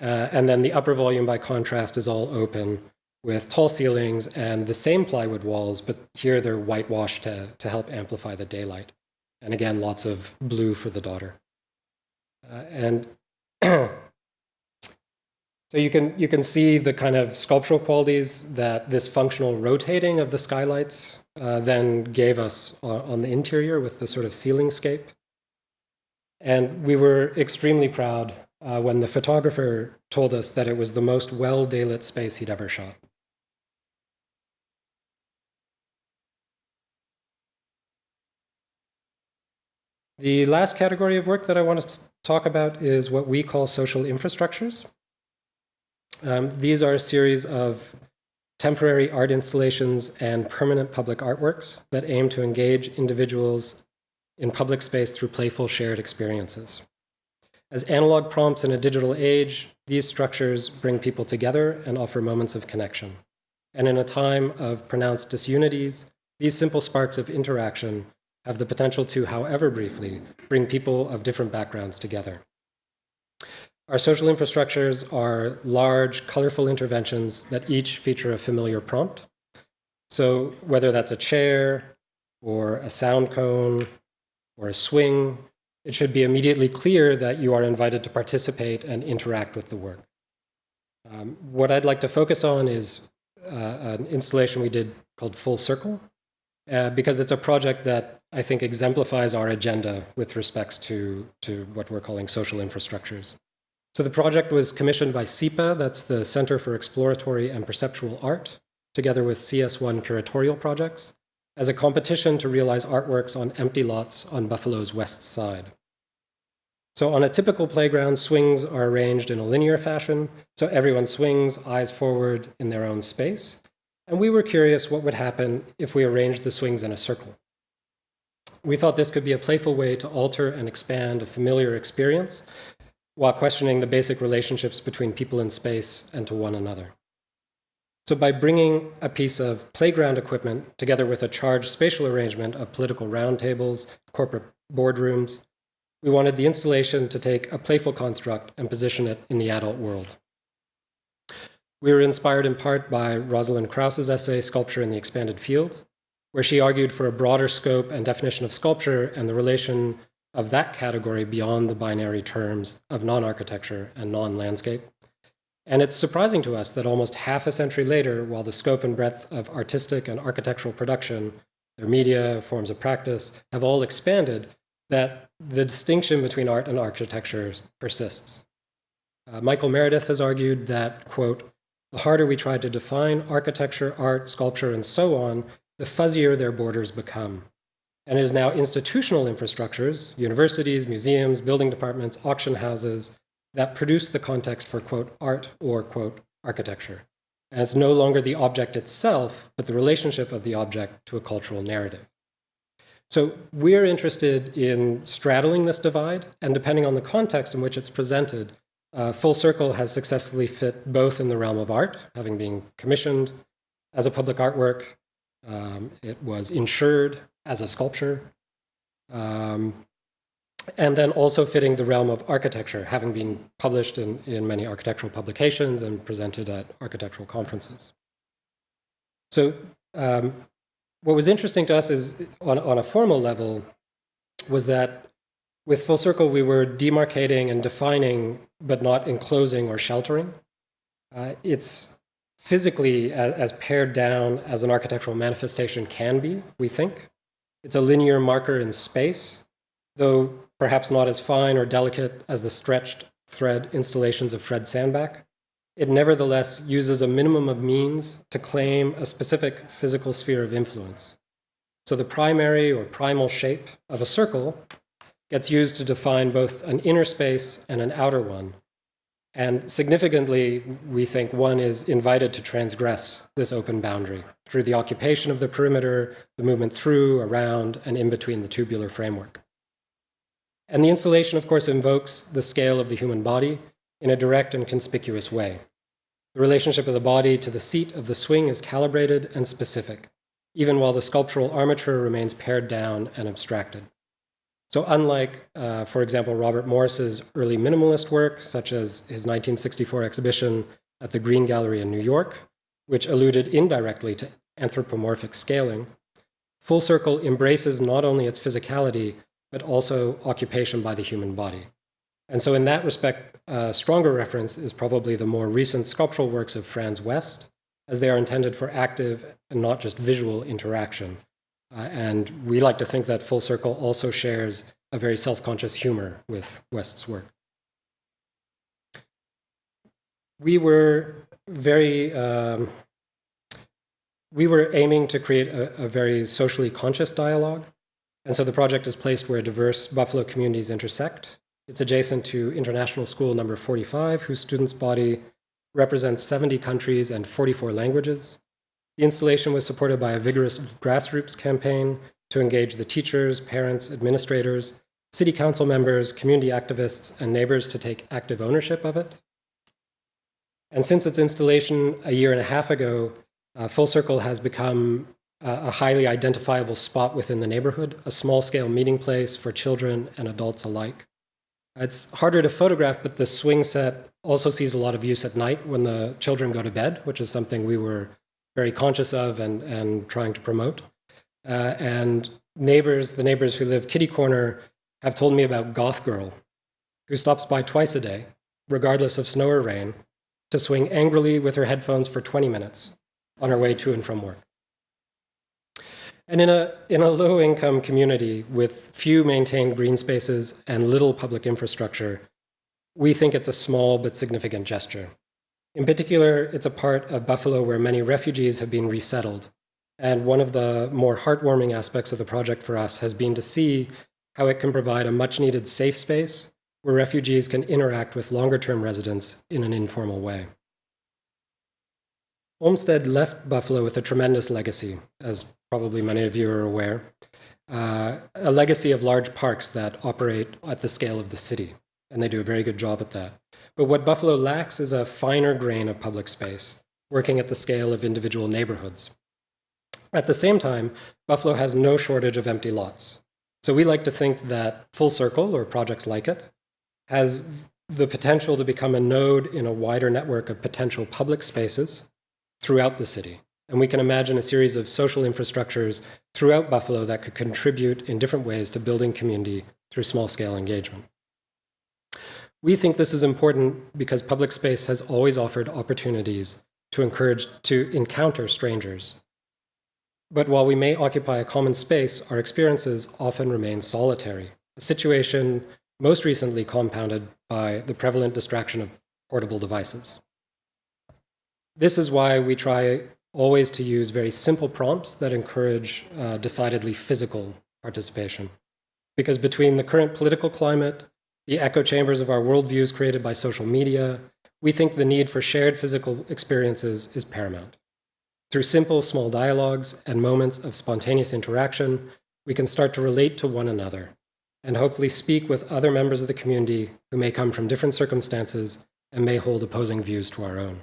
And then the upper volume, by contrast, is all open with tall ceilings and the same plywood walls, but here they're whitewashed to help amplify the daylight. And again, lots of blue for the daughter. And so you can see the kind of sculptural qualities that this functional rotating of the skylights then gave us on the interior with the sort of ceiling scape. And we were extremely proud when the photographer told us that it was the most well-daylit space he'd ever shot. The last category of work that I want to talk about is what we call social infrastructures. These are a series of temporary art installations and permanent public artworks that aim to engage individuals in public space through playful shared experiences. As analog prompts in a digital age, these structures bring people together and offer moments of connection. And in a time of pronounced disunities, these simple sparks of interaction have the potential to, however briefly, bring people of different backgrounds together. Our social infrastructures are large, colorful interventions that each feature a familiar prompt. So whether that's a chair or a sound cone or a swing, it should be immediately clear that you are invited to participate and interact with the work. What I'd like to focus on is an installation we did called Full Circle, because it's a project that I think exemplifies our agenda with respects to what we're calling social infrastructures. So the project was commissioned by CEPA, that's the Center for Exploratory and Perceptual Art, together with CS1 curatorial projects, as a competition to realize artworks on empty lots on Buffalo's west side. So on a typical playground, swings are arranged in a linear fashion, so everyone swings eyes forward in their own space. And we were curious what would happen if we arranged the swings in a circle. We thought this could be a playful way to alter and expand a familiar experience while questioning the basic relationships between people in space and to one another. So by bringing a piece of playground equipment together with a charged spatial arrangement of political roundtables, corporate boardrooms, we wanted the installation to take a playful construct and position it in the adult world. We were inspired in part by Rosalind Krauss's essay, Sculpture in the Expanded Field, where she argued for a broader scope and definition of sculpture and the relation of that category beyond the binary terms of non-architecture and non-landscape. And it's surprising to us that almost half a century later, while the scope and breadth of artistic and architectural production, their media, forms of practice, have all expanded, that the distinction between art and architecture persists. Michael Meredith has argued that, quote, the harder we try to define architecture, art, sculpture, and so on, the fuzzier their borders become. And it is now institutional infrastructures, universities, museums, building departments, auction houses, that produce the context for, quote, art or, quote, architecture. And it's no longer the object itself, but the relationship of the object to a cultural narrative. So we're interested in straddling this divide, and depending on the context in which it's presented, Full Circle has successfully fit both in the realm of art, having been commissioned as a public artwork. It was insured as a sculpture, and then also fitting the realm of architecture, having been published in many architectural publications and presented at architectural conferences. So what was interesting to us is, on a formal level, was that with Full Circle, we were demarcating and defining, but not enclosing or sheltering. It's physically as pared down as an architectural manifestation can be, we think. It's a linear marker in space, though perhaps not as fine or delicate as the stretched thread installations of Fred Sandback. It nevertheless uses a minimum of means to claim a specific physical sphere of influence. So the primary or primal shape of a circle gets used to define both an inner space and an outer one. And significantly, we think one is invited to transgress this open boundary through the occupation of the perimeter, the movement through, around, and in between the tubular framework. And the installation, of course, invokes the scale of the human body in a direct and conspicuous way. The relationship of the body to the seat of the swing is calibrated and specific, even while the sculptural armature remains pared down and abstracted. So unlike, for example, Robert Morris's early minimalist work, such as his 1964 exhibition at the Green Gallery in New York, which alluded indirectly to anthropomorphic scaling, Full Circle embraces not only its physicality, but also occupation by the human body. And so in that respect, a stronger reference is probably the more recent sculptural works of Franz West, as they are intended for active and not just visual interaction. And we like to think that Full Circle also shares a very self-conscious humor with West's work. We were aiming to create a very socially conscious dialogue. And so the project is placed where diverse Buffalo communities intersect. It's adjacent to International School number 45, whose students' body represents 70 countries and 44 languages. The installation was supported by a vigorous grassroots campaign to engage the teachers, parents, administrators, city council members, community activists, and neighbors to take active ownership of it. And since its installation a year and a half ago, Full Circle has become a highly identifiable spot within the neighborhood, a small-scale meeting place for children and adults alike. It's harder to photograph, but the swing set also sees a lot of use at night when the children go to bed, which is something we were very conscious of and trying to promote. And the neighbors who live kitty corner have told me about Goth Girl, who stops by twice a day, regardless of snow or rain, to swing angrily with her headphones for 20 minutes on her way to and from work. And in a low-income community with few maintained green spaces and little public infrastructure, we think it's a small but significant gesture. In particular, it's a part of Buffalo where many refugees have been resettled. And one of the more heartwarming aspects of the project for us has been to see how it can provide a much-needed safe space where refugees can interact with longer-term residents in an informal way. Olmsted left Buffalo with a tremendous legacy, as probably many of you are aware, a legacy of large parks that operate at the scale of the city, and they do a very good job at that. But what Buffalo lacks is a finer grain of public space, working at the scale of individual neighborhoods. At the same time, Buffalo has no shortage of empty lots. So we like to think that Full Circle, or projects like it, has the potential to become a node in a wider network of potential public spaces throughout the city. And we can imagine a series of social infrastructures throughout Buffalo that could contribute in different ways to building community through small-scale engagement. We think this is important because public space has always offered opportunities to encounter strangers. But while we may occupy a common space, our experiences often remain solitary, a situation most recently compounded by the prevalent distraction of portable devices. This is why we try always to use very simple prompts that encourage decidedly physical participation. Because between the current political climate, the echo chambers of our worldviews created by social media, we think the need for shared physical experiences is paramount. Through simple, small dialogues and moments of spontaneous interaction, we can start to relate to one another and hopefully speak with other members of the community who may come from different circumstances and may hold opposing views to our own.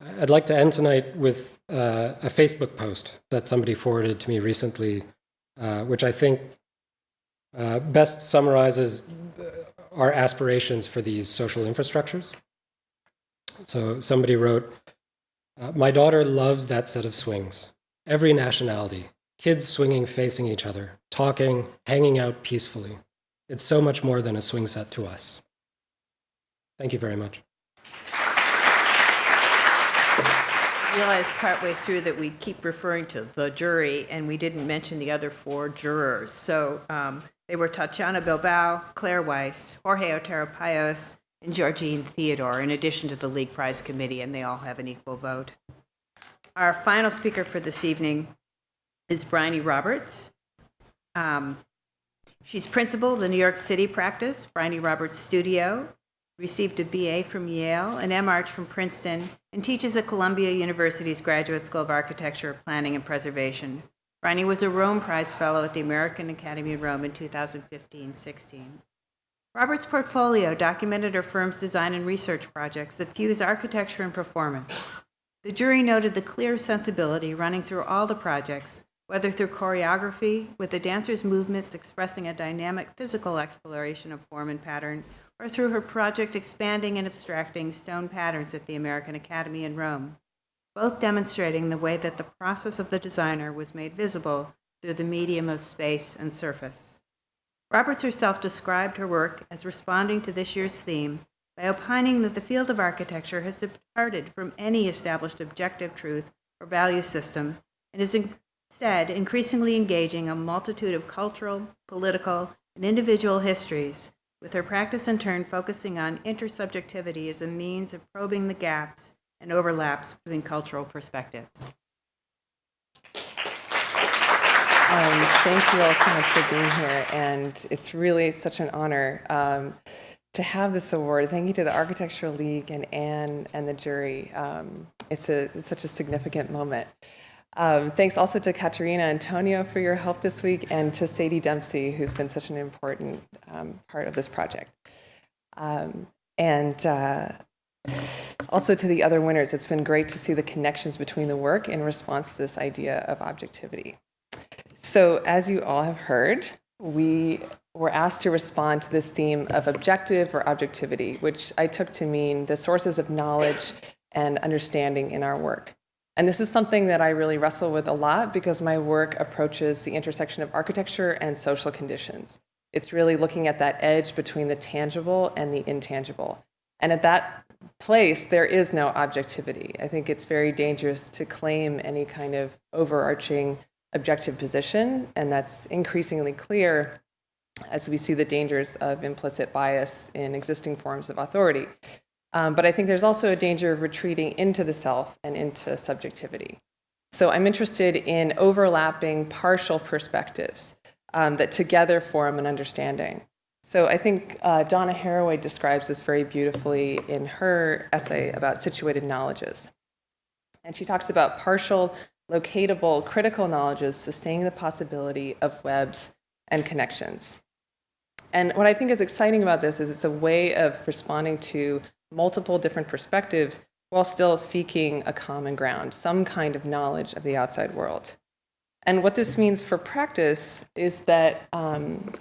I'd like to end tonight with a Facebook post that somebody forwarded to me recently, which I think best summarizes our aspirations for these social infrastructures. So somebody wrote, "My daughter loves that set of swings. Every nationality, kids swinging facing each other, talking, hanging out peacefully. It's so much more than a swing set to us." Thank you very much. I realized partway through that we keep referring to the jury, and we didn't mention the other 4 jurors. So they were Tatiana Bilbao, Claire Weiss, Jorge Otero Payos, and Georgine Theodore, in addition to the League Prize Committee, and they all have an equal vote. Our final speaker for this evening is Briny Roberts. She's principal of the New York City practice, Briny Roberts Studio, received a BA from Yale, an MArch from Princeton, and teaches at Columbia University's Graduate School of Architecture, Planning, and Preservation. Bryony was a Rome Prize Fellow at the American Academy of Rome in 2015-16. Roberts' portfolio documented her firm's design and research projects that fuse architecture and performance. The jury noted the clear sensibility running through all the projects, whether through choreography, with the dancer's movements expressing a dynamic physical exploration of form and pattern, or through her project expanding and abstracting stone patterns at the American Academy in Rome, both demonstrating the way that the process of the designer was made visible through the medium of space and surface. Roberts herself described her work as responding to this year's theme by opining that the field of architecture has departed from any established objective truth or value system and is instead increasingly engaging a multitude of cultural, political, and individual histories, with her practice in turn focusing on intersubjectivity as a means of probing the gaps and overlaps between cultural perspectives. Thank you all so much for being here, and it's really such an honor to have this award. Thank you to the Architectural League and Anne and the jury. It's such a significant moment. Thanks also to Katerina Antonio for your help this week, and to Sadie Dempsey, who's been such an important part of this project. And also to the other winners. It's been great to see the connections between the work in response to this idea of objectivity. So as you all have heard, we were asked to respond to this theme of objective or objectivity, which I took to mean the sources of knowledge and understanding in our work. And this is something that I really wrestle with a lot because my work approaches the intersection of architecture and social conditions. It's really looking at that edge between the tangible and the intangible. And at that place, there is no objectivity. I think it's very dangerous to claim any kind of overarching objective position, and that's increasingly clear as we see the dangers of implicit bias in existing forms of authority. But I think there's also a danger of retreating into the self and into subjectivity. So I'm interested in overlapping partial perspectives that together form an understanding. So I think Donna Haraway describes this very beautifully in her essay about situated knowledges. And she talks about partial, locatable, critical knowledges sustaining the possibility of webs and connections. And what I think is exciting about this is it's a way of responding to multiple different perspectives while still seeking a common ground, some kind of knowledge of the outside world. And what this means for practice is that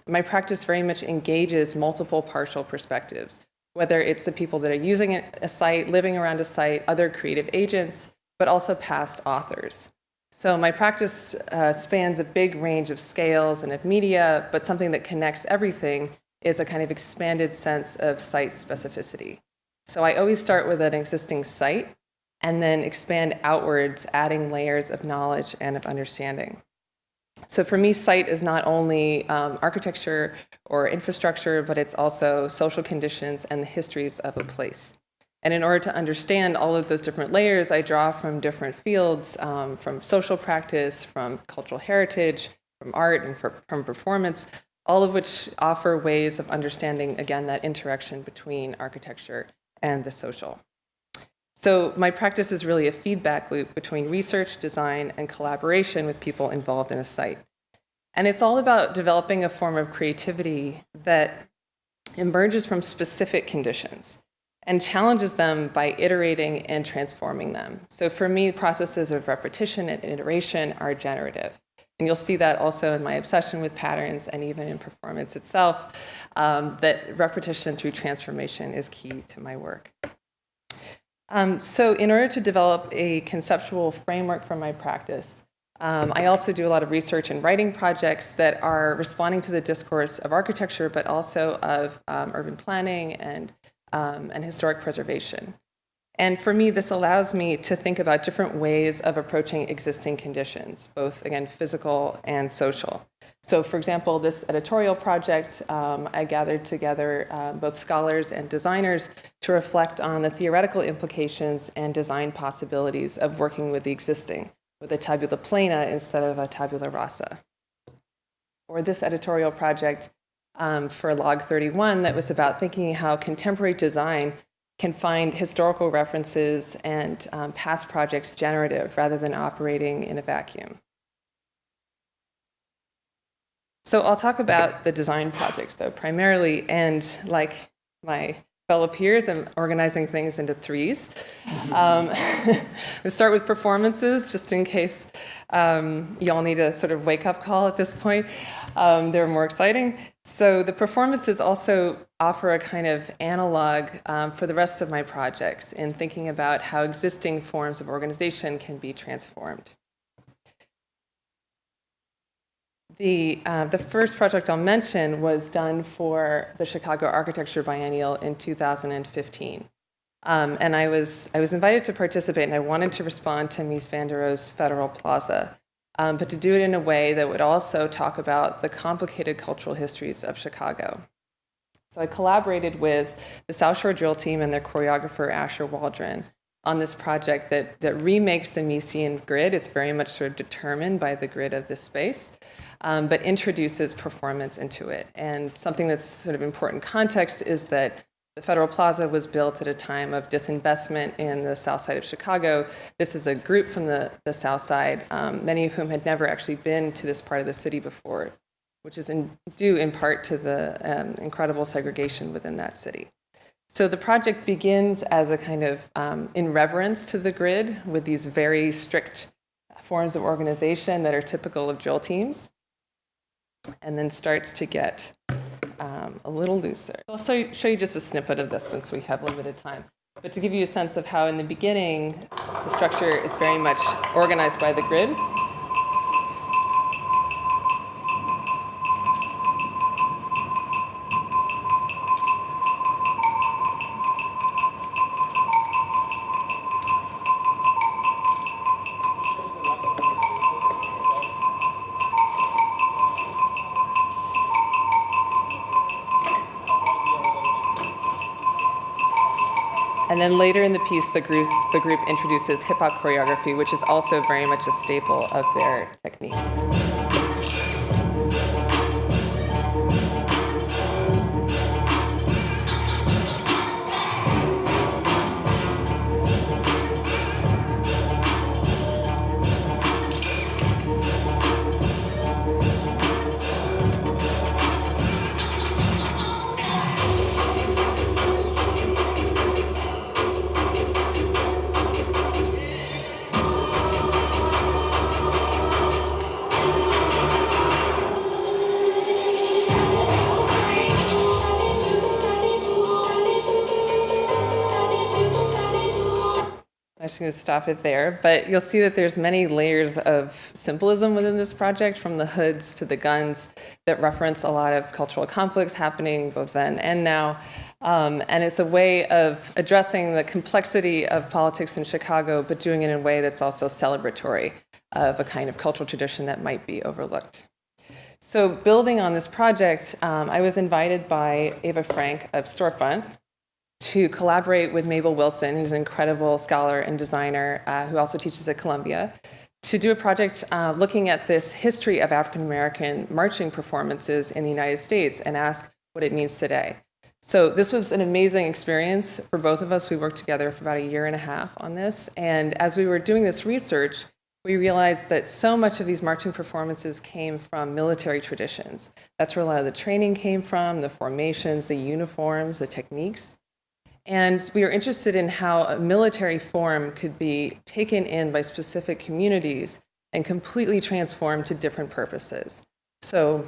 my practice very much engages multiple partial perspectives, whether it's the people that are using a site, living around a site, other creative agents, but also past authors. So my practice spans a big range of scales and of media, but something that connects everything is a kind of expanded sense of site specificity. So I always start with an existing site and then expand outwards, adding layers of knowledge and of understanding. So for me, site is not only architecture or infrastructure, but it's also social conditions and the histories of a place. And in order to understand all of those different layers, I draw from different fields, from social practice, from cultural heritage, from art, and from performance, all of which offer ways of understanding, again, that interaction between architecture and the social. So my practice is really a feedback loop between research, design, and collaboration with people involved in a site. And it's all about developing a form of creativity that emerges from specific conditions and challenges them by iterating and transforming them. So for me, processes of repetition and iteration are generative. And you'll see that also in my obsession with patterns and even in performance itself, that repetition through transformation is key to my work. So in order to develop a conceptual framework for my practice, I also do a lot of research and writing projects that are responding to the discourse of architecture, but also of urban planning and historic preservation. And for me, this allows me to think about different ways of approaching existing conditions, both, again, physical and social. So, for example, this editorial project, I gathered together both scholars and designers to reflect on the theoretical implications and design possibilities of working with the existing, with a tabula plana instead of a tabula rasa. Or this editorial project for Log 31 that was about thinking how contemporary design can find historical references and past projects generative rather than operating in a vacuum. So I'll talk about the design projects, though, primarily, and like my fellow peers, I'm organizing things into threes. We start with performances, just in case y'all need a sort of wake-up call at this point. They're more exciting. So the performances also offer a kind of analog for the rest of my projects in thinking about how existing forms of organization can be transformed. The first project I'll mention was done for the Chicago Architecture Biennial in 2015. And I was invited to participate, and I wanted to respond to Mies van der Rohe's Federal Plaza, but to do it in a way that would also talk about the complicated cultural histories of Chicago. So I collaborated with the South Shore Drill Team and their choreographer, Asher Waldron, on this project that remakes the Miesian grid. It's very much sort of determined by the grid of this space, but introduces performance into it. And something that's sort of important context is that the Federal Plaza was built at a time of disinvestment in the south side of Chicago. This is a group from the south side, many of whom had never actually been to this part of the city before, which is due in part to the incredible segregation within that city. So the project begins as a kind of in reverence to the grid with these very strict forms of organization that are typical of drill teams, and then starts to get a little looser. I'll show you just a snippet of this since we have limited time. But to give you a sense of how in the beginning, the structure is very much organized by the grid. And then later in the piece, the group introduces hip-hop choreography, which is also very much a staple of their technique. I'm just going to stop it there, but you'll see that there's many layers of symbolism within this project, from the hoods to the guns, that reference a lot of cultural conflicts happening both then and now. And it's a way of addressing the complexity of politics in Chicago, but doing it in a way that's also celebratory of a kind of cultural tradition that might be overlooked. So building on this project, I was invited by Ava Frank of Storefront to collaborate with Mabel Wilson, who's an incredible scholar and designer who also teaches at Columbia, to do a project looking at this history of African American marching performances in the United States and ask what it means today. So this was an amazing experience for both of us. We worked together for about a year and a half on this. And as we were doing this research, we realized that so much of these marching performances came from military traditions. That's where a lot of the training came from, the formations, the uniforms, the techniques. And we were interested in how a military form could be taken in by specific communities and completely transformed to different purposes. So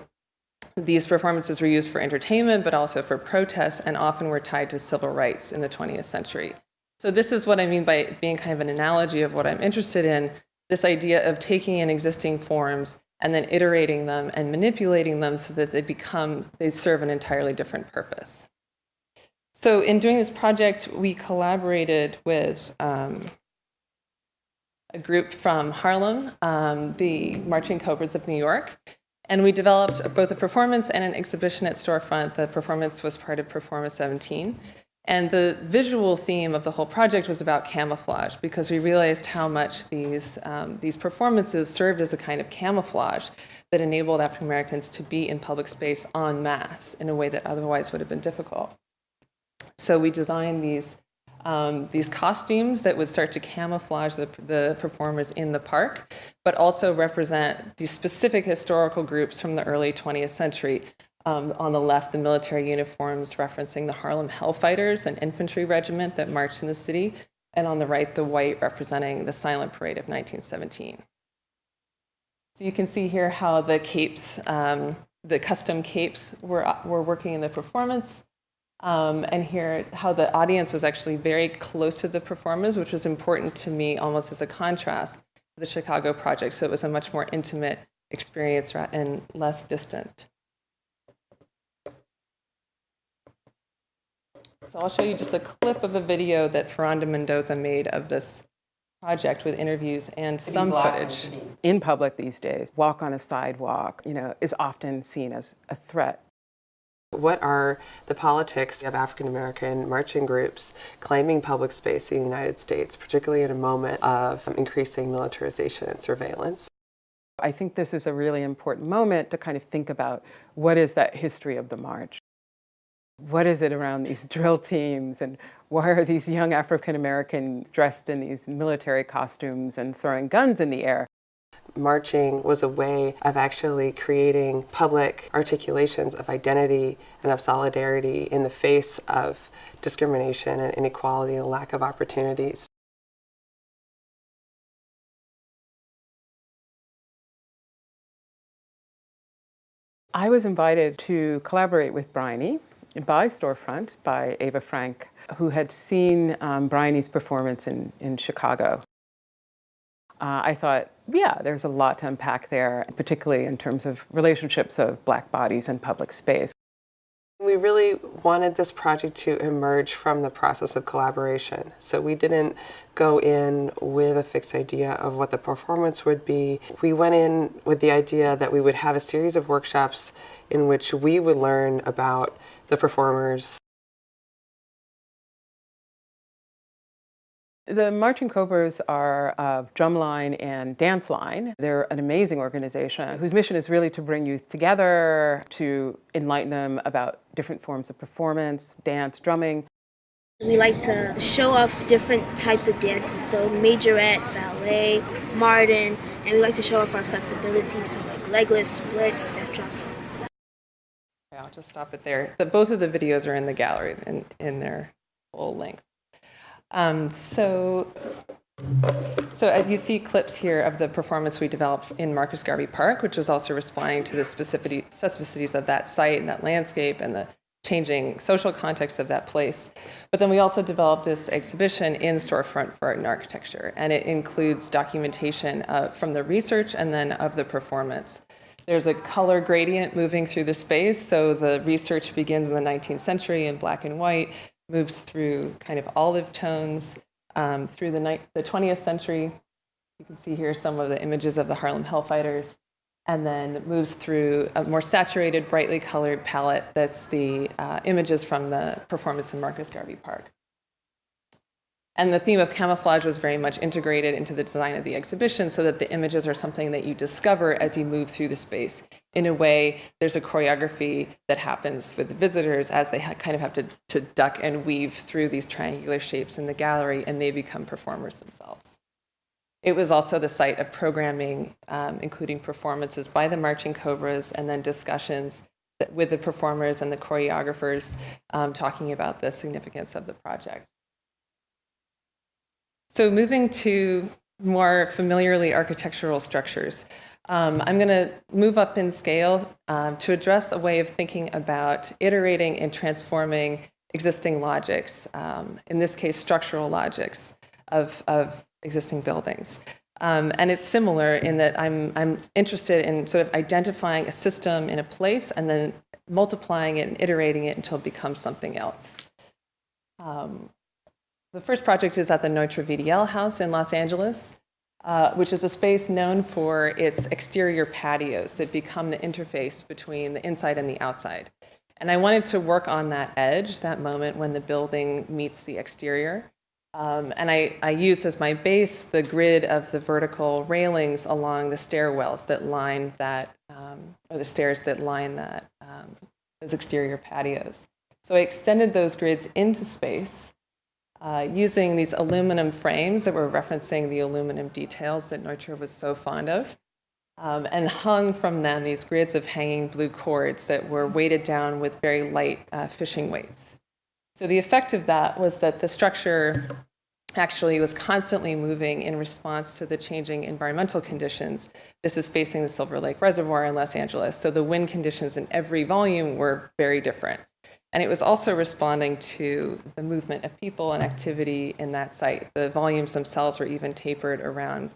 these performances were used for entertainment, but also for protests, and often were tied to civil rights in the 20th century. So this is what I mean by being kind of an analogy of what I'm interested in, this idea of taking in existing forms and then iterating them and manipulating them so that they serve an entirely different purpose. So in doing this project, we collaborated with a group from Harlem, the Marching Cobras of New York, and we developed both a performance and an exhibition at Storefront. The performance was part of Performance 17. And the visual theme of the whole project was about camouflage, because we realized how much these performances served as a kind of camouflage that enabled African Americans to be in public space en masse in a way that otherwise would have been difficult. So we designed these costumes that would start to camouflage the performers in the park, but also represent these specific historical groups from the early 20th century. On the left, the military uniforms referencing the Harlem Hellfighters, an infantry regiment that marched in the city, and on the right, the white representing the Silent Parade of 1917. So you can see here how the capes, the custom capes were working in the performance. And here how the audience was actually very close to the performers, which was important to me almost as a contrast to the Chicago project. So it was a much more intimate experience and less distant. So I'll show you just a clip of a video that Ferranda Mendoza made of this project with interviews and some footage. In public these days, walk on a sidewalk, is often seen as a threat. What are the politics of African American marching groups claiming public space in the United States, particularly in a moment of increasing militarization and surveillance? I think this is a really important moment to kind of think about what is that history of the march? What is it around these drill teams, and why are these young African Americans dressed in these military costumes and throwing guns in the air? Marching was a way of actually creating public articulations of identity and of solidarity in the face of discrimination and inequality and lack of opportunities. I was invited to collaborate with Bryony by Storefront, by Ava Frank, who had seen Bryony's performance in Chicago. I thought, yeah, there's a lot to unpack there, particularly in terms of relationships of Black bodies in public space. We really wanted this project to emerge from the process of collaboration. So we didn't go in with a fixed idea of what the performance would be. We went in with the idea that we would have a series of workshops in which we would learn about the performers. The Marching Cobras are a drumline and dance line. They're an amazing organization whose mission is really to bring youth together, to enlighten them about different forms of performance, dance, drumming. We like to show off different types of dances, so majorette, ballet, modern, and we like to show off our flexibility, so like leg lifts, splits, step drops, and all that. I'll just stop it there. But both of the videos are in the gallery in their full length. So as you see clips here of the performance we developed in Marcus Garvey Park, which was also responding to the specificities of that site and that landscape and the changing social context of that place. But then we also developed this exhibition in Storefront for Art and Architecture, and it includes documentation from the research and then of the performance. There's a color gradient moving through the space, so the research begins in the 19th century in black and white, moves through kind of olive tones through the 20th century. You can see here some of the images of the Harlem Hellfighters, and then moves through a more saturated, brightly colored palette that's the images from the performance in Marcus Garvey Park. And the theme of camouflage was very much integrated into the design of the exhibition so that the images are something that you discover as you move through the space. In a way, there's a choreography that happens with the visitors as they kind of have to duck and weave through these triangular shapes in the gallery, and they become performers themselves. It was also the site of programming, including performances by the Marching Cobras and then discussions with the performers and the choreographers talking about the significance of the project. So moving to more familiarly architectural structures, I'm going to move up in scale to address a way of thinking about iterating and transforming existing logics, in this case structural logics of existing buildings. And it's similar in that I'm interested in sort of identifying a system in a place and then multiplying it and iterating it until it becomes something else. The first project is at the Notre VDL house in Los Angeles, which is a space known for its exterior patios that become the interface between the inside and the outside. And I wanted to work on that edge, that moment when the building meets the exterior. And I used as my base the grid of the vertical railings along the stairwells that line that, or the stairs that line that, those exterior patios. So I extended those grids into space using these aluminum frames that were referencing the aluminum details that Notre was so fond of, and hung from them these grids of hanging blue cords that were weighted down with very light fishing weights. So the effect of that was that the structure actually was constantly moving in response to the changing environmental conditions. This is facing the Silver Lake Reservoir in Los Angeles, so the wind conditions in every volume were very different. And it was also responding to the movement of people and activity in that site. The volumes themselves were even tapered around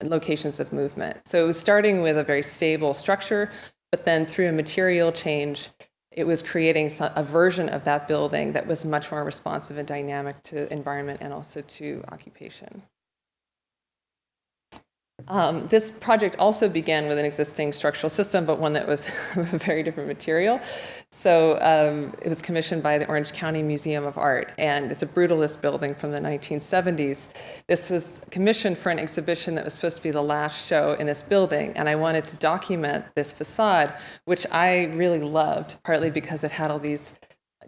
locations of movement. So it was starting with a very stable structure, but then through a material change, it was creating a version of that building that was much more responsive and dynamic to environment and also to occupation. This project also began with an existing structural system, but one that was a very different material. So it was commissioned by the Orange County Museum of Art, and it's a brutalist building from the 1970s. This was commissioned for an exhibition that was supposed to be the last show in this building, and I wanted to document this facade, which I really loved, partly because it had all these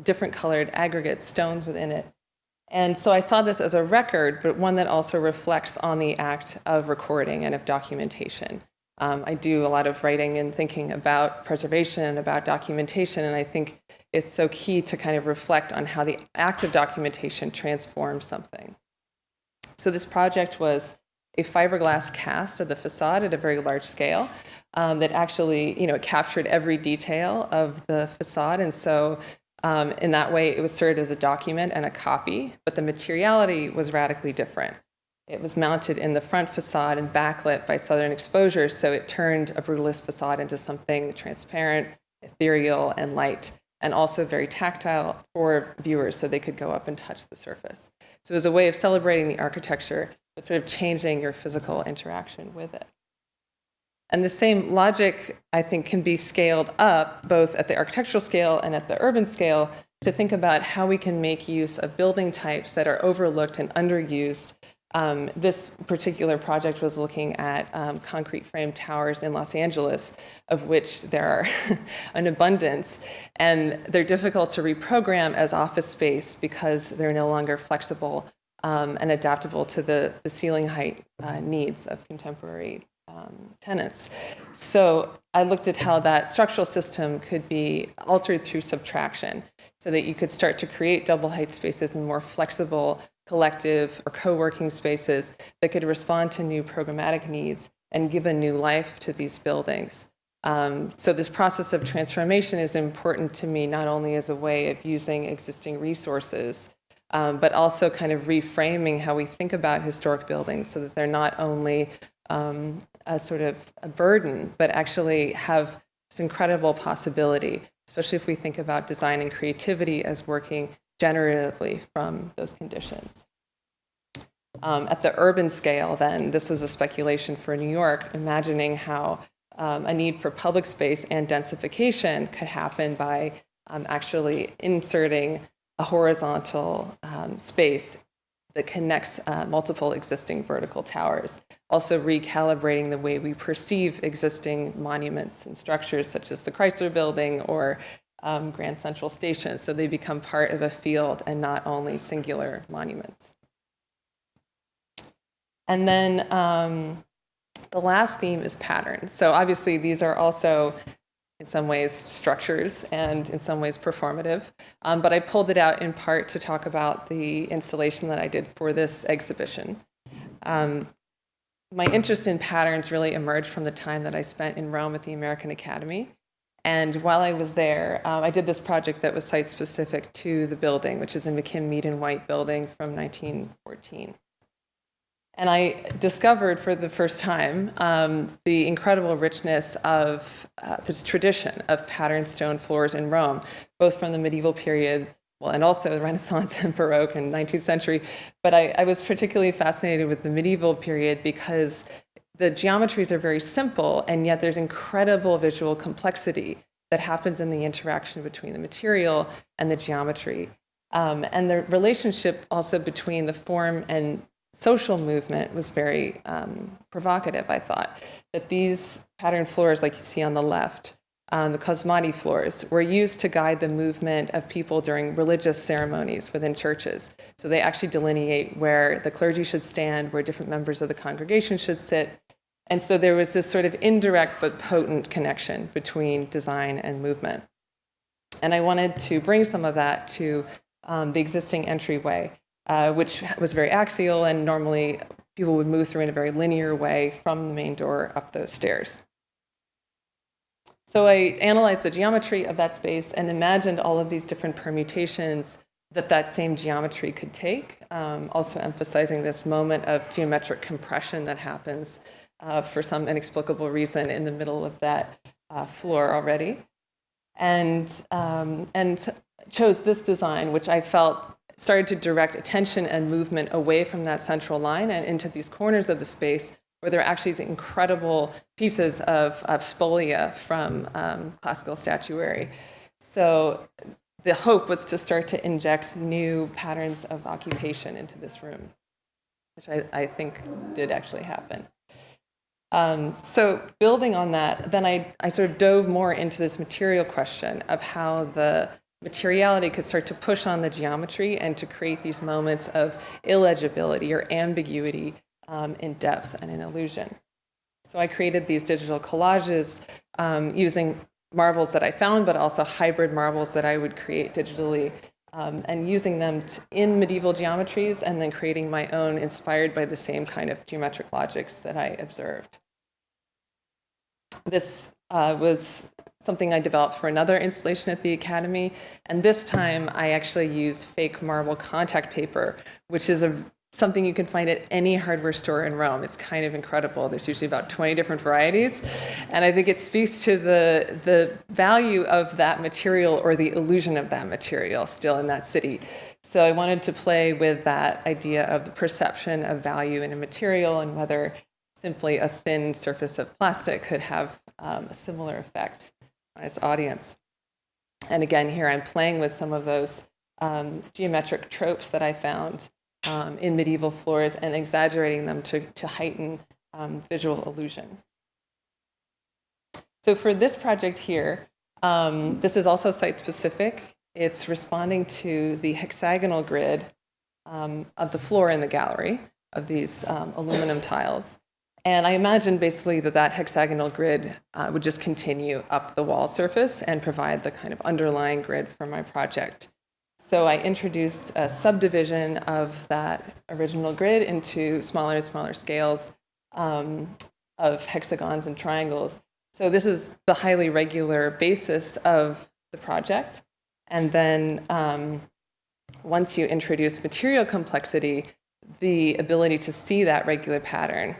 different colored aggregate stones within it. And so I saw this as a record, but one that also reflects on the act of recording and of documentation. I do a lot of writing and thinking about preservation, about documentation, and I think it's so key to kind of reflect on how the act of documentation transforms something. So this project was a fiberglass cast of the facade at a very large scale that actually, it captured every detail of the facade. And so in that way, it was served as a document and a copy, but the materiality was radically different. It was mounted in the front facade and backlit by southern exposure, so it turned a brutalist facade into something transparent, ethereal, and light, and also very tactile for viewers so they could go up and touch the surface. So it was a way of celebrating the architecture, but sort of changing your physical interaction with it. And the same logic, I think, can be scaled up both at the architectural scale and at the urban scale to think about how we can make use of building types that are overlooked and underused. This particular project was looking at concrete frame towers in Los Angeles, of which there are an abundance, and they're difficult to reprogram as office space because they're no longer flexible and adaptable to the ceiling height needs of contemporary tenants. So I looked at how that structural system could be altered through subtraction so that you could start to create double height spaces and more flexible collective or co-working spaces that could respond to new programmatic needs and give a new life to these buildings. So this process of transformation is important to me, not only as a way of using existing resources, but also kind of reframing how we think about historic buildings so that they're not only a sort of a burden, but actually have this incredible possibility, especially if we think about design and creativity as working generatively from those conditions. At the urban scale, then, this was a speculation for New York, imagining how a need for public space and densification could happen by actually inserting a horizontal space that connects multiple existing vertical towers, also recalibrating the way we perceive existing monuments and structures such as the Chrysler Building or Grand Central Station, so they become part of a field and not only singular monuments. And then the last theme is patterns. So obviously these are also in some ways structures and in some ways performative, but I pulled it out in part to talk about the installation that I did for this exhibition. My interest in patterns really emerged from the time that I spent in Rome at the American Academy. And while I was there, I did this project that was site-specific to the building, which is a McKim Mead and White building from 1914. And I discovered for the first time the incredible richness of this tradition of patterned stone floors in Rome, both from the medieval period, well, and also the Renaissance and Baroque and 19th century. But I was particularly fascinated with the medieval period because the geometries are very simple, and yet there's incredible visual complexity that happens in the interaction between the material and the geometry. And the relationship also between the form and social movement was very provocative, I thought. That these patterned floors, like you see on the left, the cosmati floors, were used to guide the movement of people during religious ceremonies within churches. So they actually delineate where the clergy should stand, where different members of the congregation should sit. And so there was this sort of indirect but potent connection between design and movement. And I wanted to bring some of that to the existing entryway, which was very axial, and normally people would move through in a very linear way from the main door up those stairs. So I analyzed the geometry of that space and imagined all of these different permutations that same geometry could take, also emphasizing this moment of geometric compression that happens for some inexplicable reason in the middle of that floor already. And chose this design, which I felt started to direct attention and movement away from that central line and into these corners of the space where there are actually these incredible pieces of spolia from classical statuary. So the hope was to start to inject new patterns of occupation into this room, which I think did actually happen. So building on that, then I sort of dove more into this material question of how the materiality could start to push on the geometry and to create these moments of illegibility or ambiguity in depth and in illusion. So I created these digital collages using marbles that I found, but also hybrid marbles that I would create digitally and using them in medieval geometries and then creating my own inspired by the same kind of geometric logics that I observed. This was something I developed for another installation at the Academy, and this time I actually used fake marble contact paper, which is something you can find at any hardware store in Rome. It's kind of incredible. There's usually about 20 different varieties, and I think it speaks to the value of that material or the illusion of that material still in that city. So I wanted to play with that idea of the perception of value in a material and whether simply a thin surface of plastic could have a similar effect on its audience. And again, here I'm playing with some of those geometric tropes that I found in medieval floors and exaggerating them to heighten visual illusion. So for this project here, this is also site-specific. It's responding to the hexagonal grid of the floor in the gallery of these aluminum tiles. And I imagine basically that hexagonal grid would just continue up the wall surface and provide the kind of underlying grid for my project. So I introduced a subdivision of that original grid into smaller and smaller scales of hexagons and triangles. So this is the highly regular basis of the project. And then once you introduce material complexity, the ability to see that regular pattern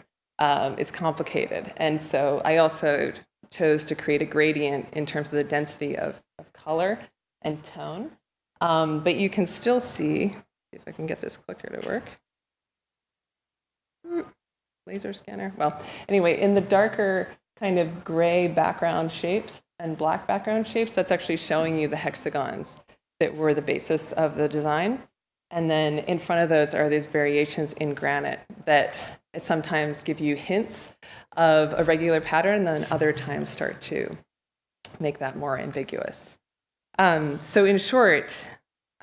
is complicated. And so I also chose to create a gradient in terms of the density of color and tone. But you can still see, if I can get this clicker to work. Laser scanner. Well, anyway, in the darker kind of gray background shapes and black background shapes, that's actually showing you the hexagons that were the basis of the design. And then in front of those are these variations in granite that sometimes give you hints of a regular pattern, then other times start to make that more ambiguous. So in short,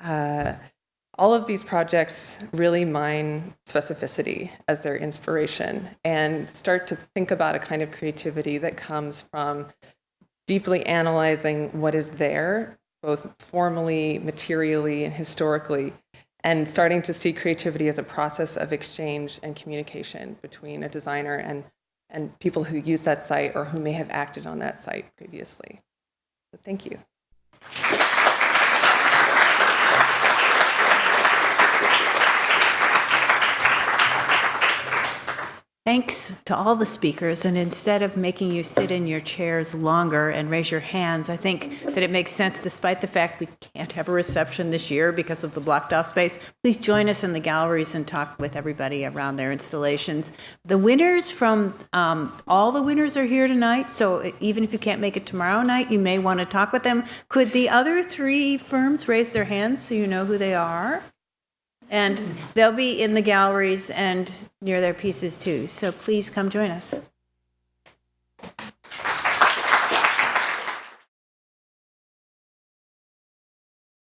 all of these projects really mine specificity as their inspiration and start to think about a kind of creativity that comes from deeply analyzing what is there, both formally, materially, and historically, and starting to see creativity as a process of exchange and communication between a designer and people who use that site or who may have acted on that site previously. So thank you. Thanks to all the speakers, and instead of making you sit in your chairs longer and raise your hands, I think that it makes sense, despite the fact we can't have a reception this year because of the blocked off space, please join us in the galleries and talk with everybody around their installations. The winners from, all the winners are here tonight, so even if you can't make it tomorrow night, you may want to talk with them. Could the other three firms raise their hands so you know who they are? And they'll be in the galleries and near their pieces too. So please come join us.